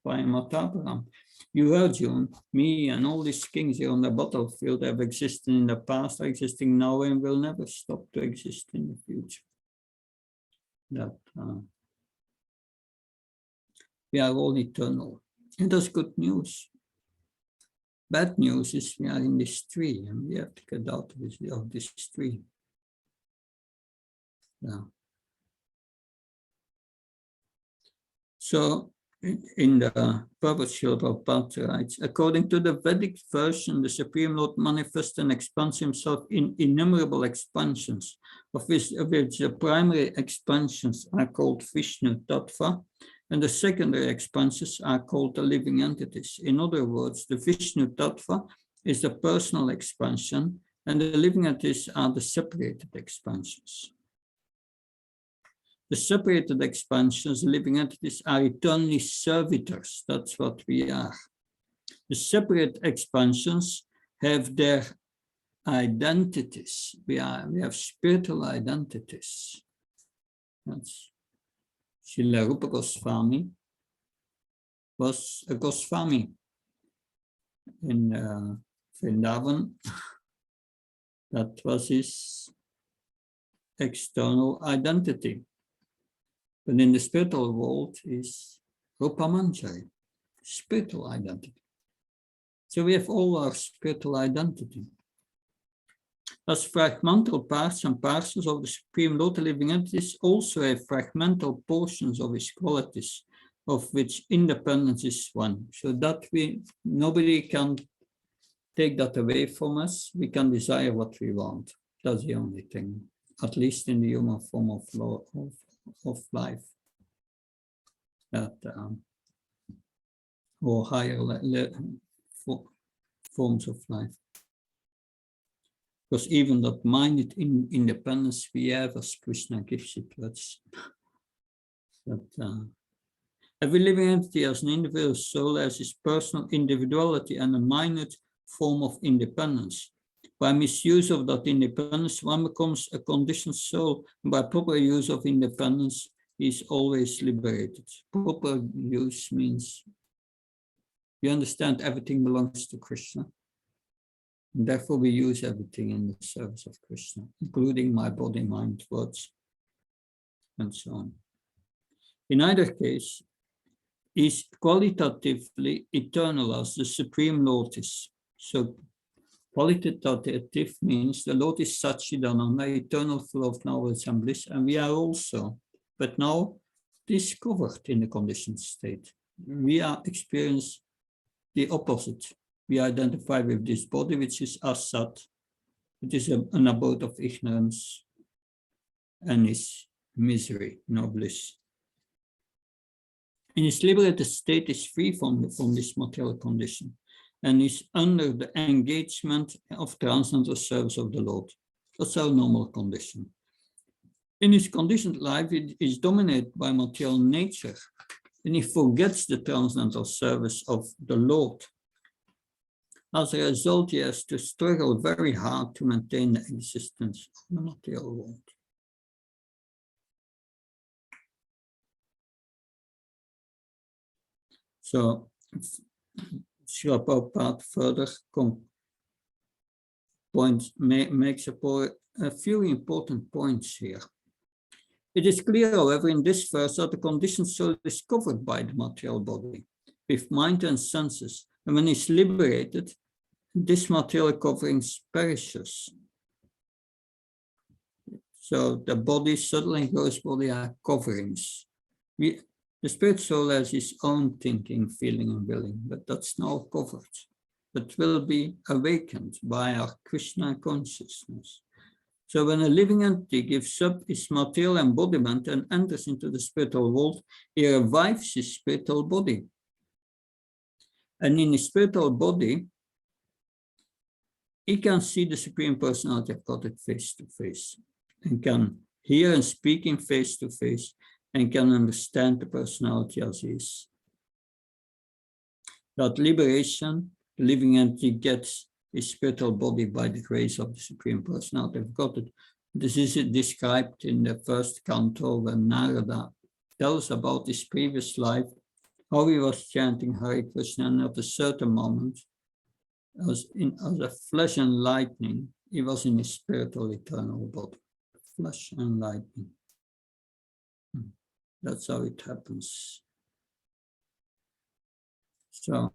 Savasvayamataparam. You, Arjuna, me, and all these kings here on the battlefield have existed in the past, are existing now, and will never stop to exist in the future. That we are all eternal. And that's good news. Bad news is we are in this tree and we have to get out of this tree. Yeah. So in the Prabhupada Prabhupada writes, according to the Vedic version, the Supreme Lord manifests and expands himself in innumerable expansions, of which the primary expansions are called Vishnu Tattva, and the secondary expansions are called the living entities. In other words, the Vishnu Tattva is the personal expansion, and the living entities are the separated expansions. The separated expansions, the living entities, are eternally servitors. That's what we are. The separate expansions have their identities. We have spiritual identities. That's Srila Rupa Goswami was a Goswami in Vrindavan. That was his external identity. But in the spiritual world is Rupa Manjari, spiritual identity. So we have all our spiritual identity. As fragmental parts and parcels of the Supreme Lord, the living entities also have fragmental portions of his qualities, of which independence is one. So that nobody can take that away from us. We can desire what we want. That's the only thing, at least in the human form of life, that or higher forms of life. Because even that minded independence we have as Krishna gives it to us. That every living entity has an individual soul, has its personal individuality and a minute form of independence. By misuse of that independence, one becomes a conditioned soul, and by proper use of independence, he is always liberated. Proper use means you understand everything belongs to Krishna. And therefore, we use everything in the service of Krishna, including my body, mind, words, and so on. In either case, is qualitatively eternal as the Supreme Lord is. So qualitative means the Lord is Satchidananda, eternal, full of knowledge and bliss, and we are also, but now discovered in the conditioned state. We are experience the opposite. We identify with this body, which is asat. It is an abode of ignorance and is misery, no bliss. In his liberated state is free from this material condition and is under the engagement of transcendental service of the Lord. That's our normal condition. In his conditioned life, it is dominated by material nature, and he forgets the transcendental service of the Lord. As a result, he has to struggle very hard to maintain the existence of the material world. So, Srila Prabhupada further makes a few important points here. It is clear, however, in this verse that the conditioned soul is covered by the material body, with mind and senses, and when it's liberated, this material covering perishes. So the body, subtle and gross body, are coverings. The spirit soul has its own thinking, feeling, and willing, but that's now covered. That will be awakened by our Krishna consciousness. So when a living entity gives up its material embodiment and enters into the spiritual world, he revives his spiritual body. And in his spiritual body, he can see the Supreme Personality of Godhead face to face, and can hear and speak in face to face, and can understand the personality as he is. That liberation, the living entity gets his spiritual body by the grace of the Supreme Personality of Godhead. This is described in the first canto when Narada tells about his previous life, how he was chanting Hare Krishna, and at a certain moment, as a flesh and lightning, he was in his spiritual eternal body. Flesh and lightning. That's how it happens. So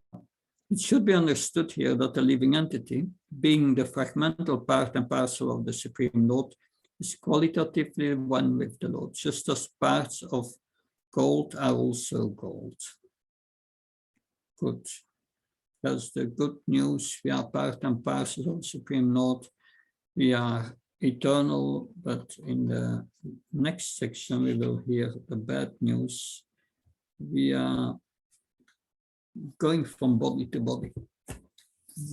it should be understood here that the living entity, being the fragmental part and parcel of the Supreme Lord, is qualitatively one with the Lord, just as parts of gold are also gold. Good. That's the good news. We are part and parcel of the Supreme Lord. We are eternal, but in the next section we will hear the bad news. We are going from body to body.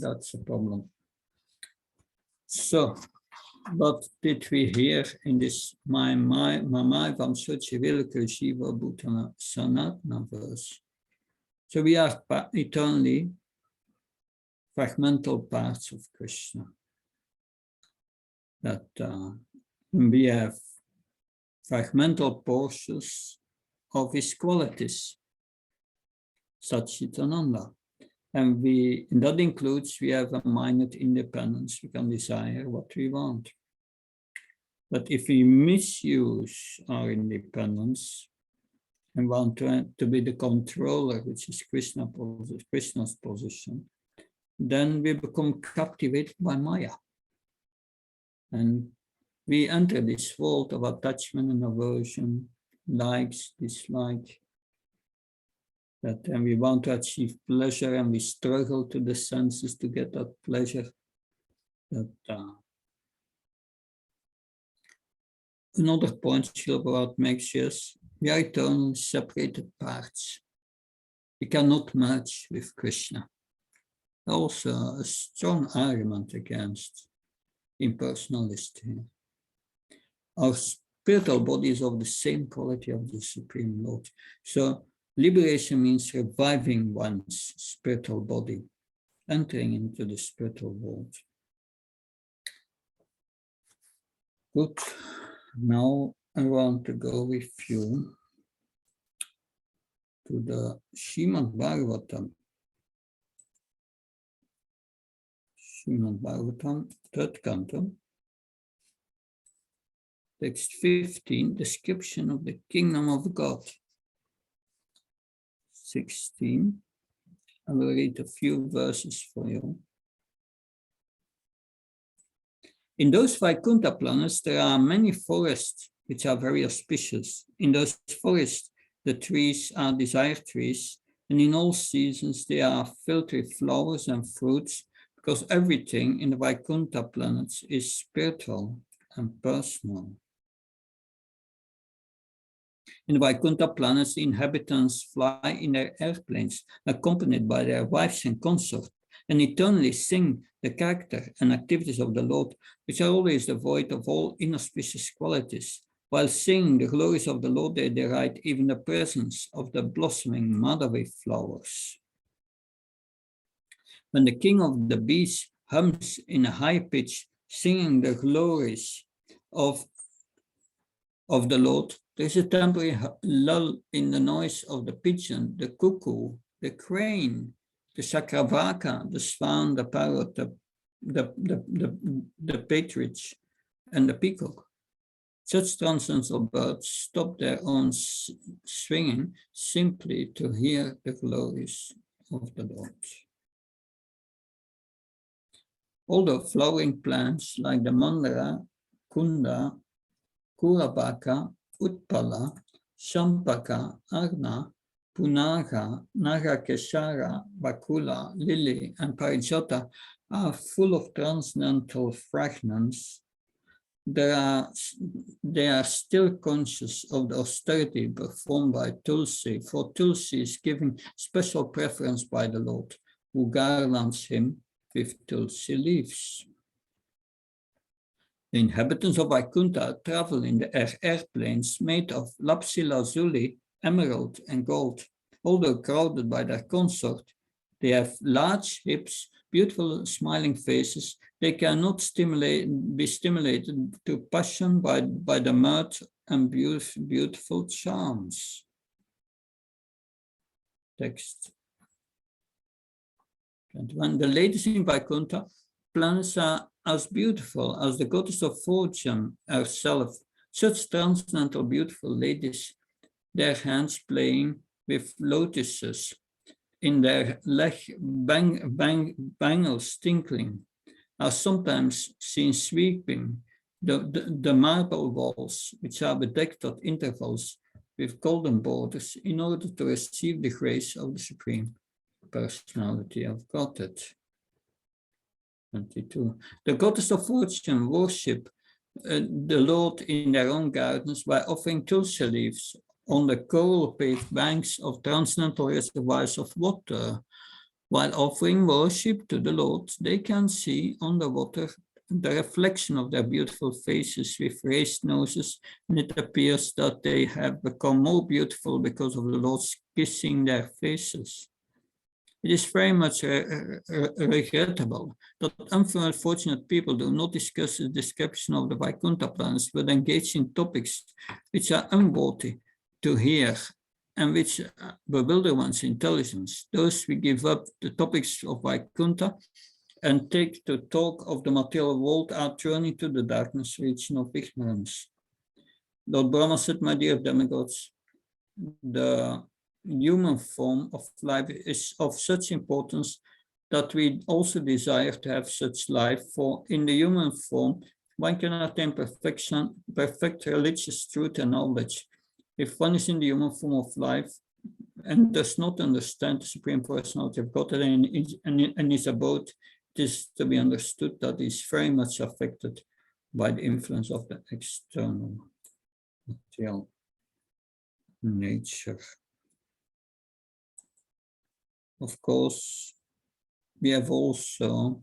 That's a problem. So, what did we hear in this Mamai Vamsochi Vilka Shiva Bhutana Sanatana verse? So we are eternally fragmental parts of Krishna. That we have fragmental portions of his qualities, Satchitananda. And that includes, we have a minute independence. We can desire what we want. But if we misuse our independence and want to be the controller, which is Krishna's position, then we become captivated by Maya. And we enter this world of attachment and aversion, likes, dislike, that then we want to achieve pleasure and we struggle to the senses to get that pleasure. Another point Srila Prabhupada makes is we are eternally separated parts. We cannot merge with Krishna. Also a strong argument against impersonalist here. Our spiritual body is of the same quality of the Supreme Lord. So liberation means reviving one's spiritual body, entering into the spiritual world. Good. Now I want to go with you to the Srimad Bhagavatam. Srimad Bhagavatam, third canto. Text 15, description of the kingdom of God. 16, I will read a few verses for you. In those Vaikuntha planets, there are many forests which are very auspicious. In those forests, the trees are desire trees, and in all seasons they are filled with flowers and fruits, because everything in the Vaikuntha planets is spiritual and personal. In the Vaikuntha planets, the inhabitants fly in their airplanes, accompanied by their wives and consorts, and eternally sing the character and activities of the Lord, which are always devoid of all inauspicious qualities. While singing the glories of the Lord, they deride even the presence of the blossoming Madhavi flowers. When the king of the bees hums in a high pitch, singing the glories of the Lord, there is a temporary lull in the noise of the pigeon, the cuckoo, the crane, the sakravaka, the swan, the parrot, the partridge, and the peacock. Such transcendental birds stop their own swinging simply to hear the glories of the Lord. All the flowering plants like the mandara, kunda, kurabaka, utpala, shampaka, arna, punaga, narakeshara, bakula, lily, and parijata are full of transcendental fragrance. They are still conscious of the austerity performed by Tulsi, for Tulsi is given special preference by the Lord, who garlands him with Tulsi leaves. The inhabitants of Vaikuntha travel in the airplanes made of lapis lazuli, emerald, and gold. Although crowded by their consort, they have large hips, beautiful smiling faces. They cannot be stimulated to passion by the mirth and beautiful charms. Text. And when the ladies in Vaikuntha, planets are as beautiful as the goddess of fortune herself, such transcendental beautiful ladies, their hands playing with lotuses, in their leg bangles tinkling, are sometimes seen sweeping the marble walls, which are bedecked at intervals with golden borders, in order to receive the grace of the Supreme Personality of Godhead. 22. The goddess of fortune worship the Lord in their own gardens by offering tulsi leaves on the coral-paved banks of transcendental reservoirs of water. While offering worship to the Lord, they can see on the water the reflection of their beautiful faces with raised noses, and it appears that they have become more beautiful because of the Lord's kissing their faces. It is very much regrettable that unfortunate people do not discuss the description of the Vaikuntha planets, but engage in topics which are unworthy to hear and which bewilder one's intelligence. Those who give up the topics of Vaikuntha and take to talk of the material world are thrown into the darkness region of ignorance. Lord Brahma said, my dear demigods, the human form of life is of such importance that we also desire to have such life, for in the human form, one cannot attain perfect religious truth and knowledge. If one is in the human form of life and does not understand the Supreme Personality of Godhead and his abode, it is to be understood that he is very much affected by the influence of the external material nature. Of course, we have also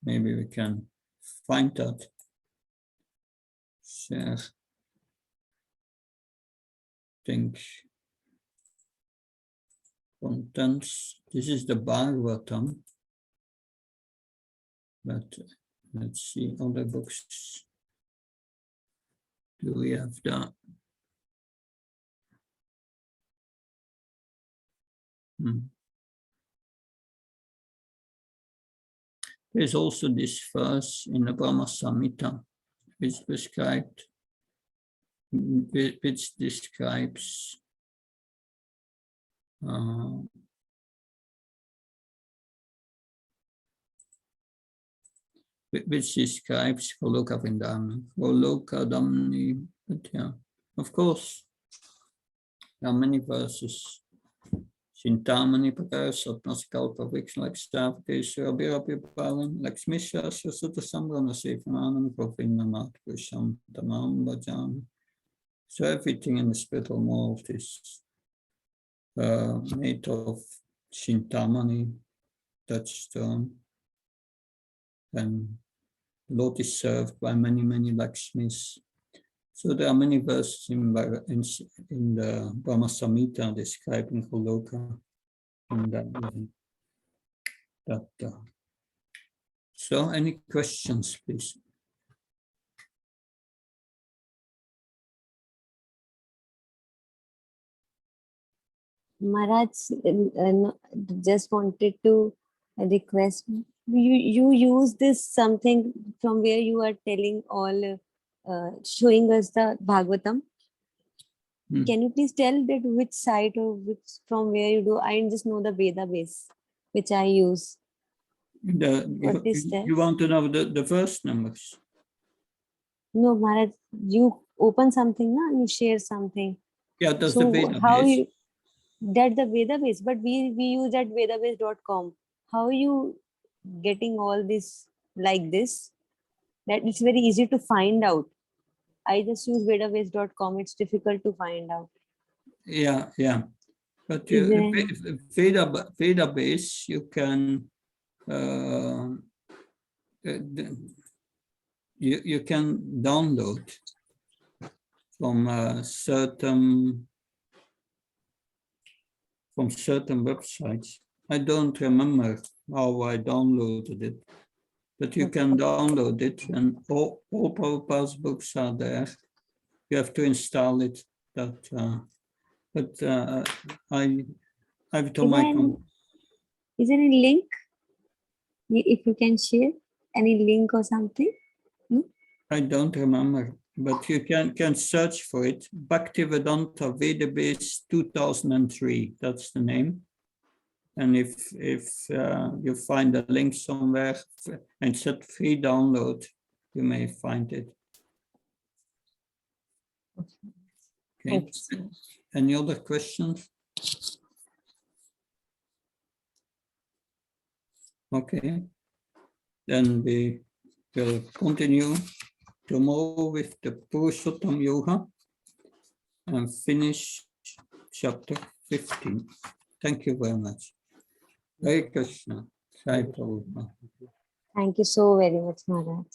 maybe we can find that. Share. Think. Contents. This is the Bhagavatam. But let's see other books. Do we have that? There's also this verse in the Brahma Samhita, which describes Goloka Vrindavana, Goloka Damni. But yeah, of course, there are many verses. Chintamani Prakasa, Naskalpa Vix, like Stavkesha, Abhirapi Palan, like Smisha, Sasata Sambrana Sefananam, Provinnamat, Pusham, Tamam, Bajam. So everything in the spiritual world is made of Chintamani, touchstone, and the Lord is served by many, many Lakshmis. So there are many verses in the Brahma Samhita describing Goloka in that way. So any questions, please? Maharaj, just wanted to request you use this something from where you are telling all, showing us the Bhagavatam. Can you please tell that which site or which from where you do? I just know the Veda base, which I use. You want to know the verse numbers? No, Maharaj, you open something, na? You share something. Yeah, that's So the Veda how base. you, that's the Veda base, but we use that vedabase.com. How are you getting all this like this? That it's very easy to find out. I just use vedabase.com. It's difficult to find out. Yeah. But Is there Veda base, you can you can download from certain websites. I don't remember how I downloaded it, but you can download it, and all Prabhupada's books are there. You have to install it. I've told my is there any link? If you can share any link or something? I don't remember, but you can search for it. Bhaktivedanta Vedabase 2003. That's the name. And if you find a link somewhere and set free download, you may find it. Okay. Any other questions? Okay. Then we will continue tomorrow with the Purushottam Yoga and finish chapter 15. Thank you very much. Hare Krishna. Sai Prabhupada. Thank you so very much, Maharaj.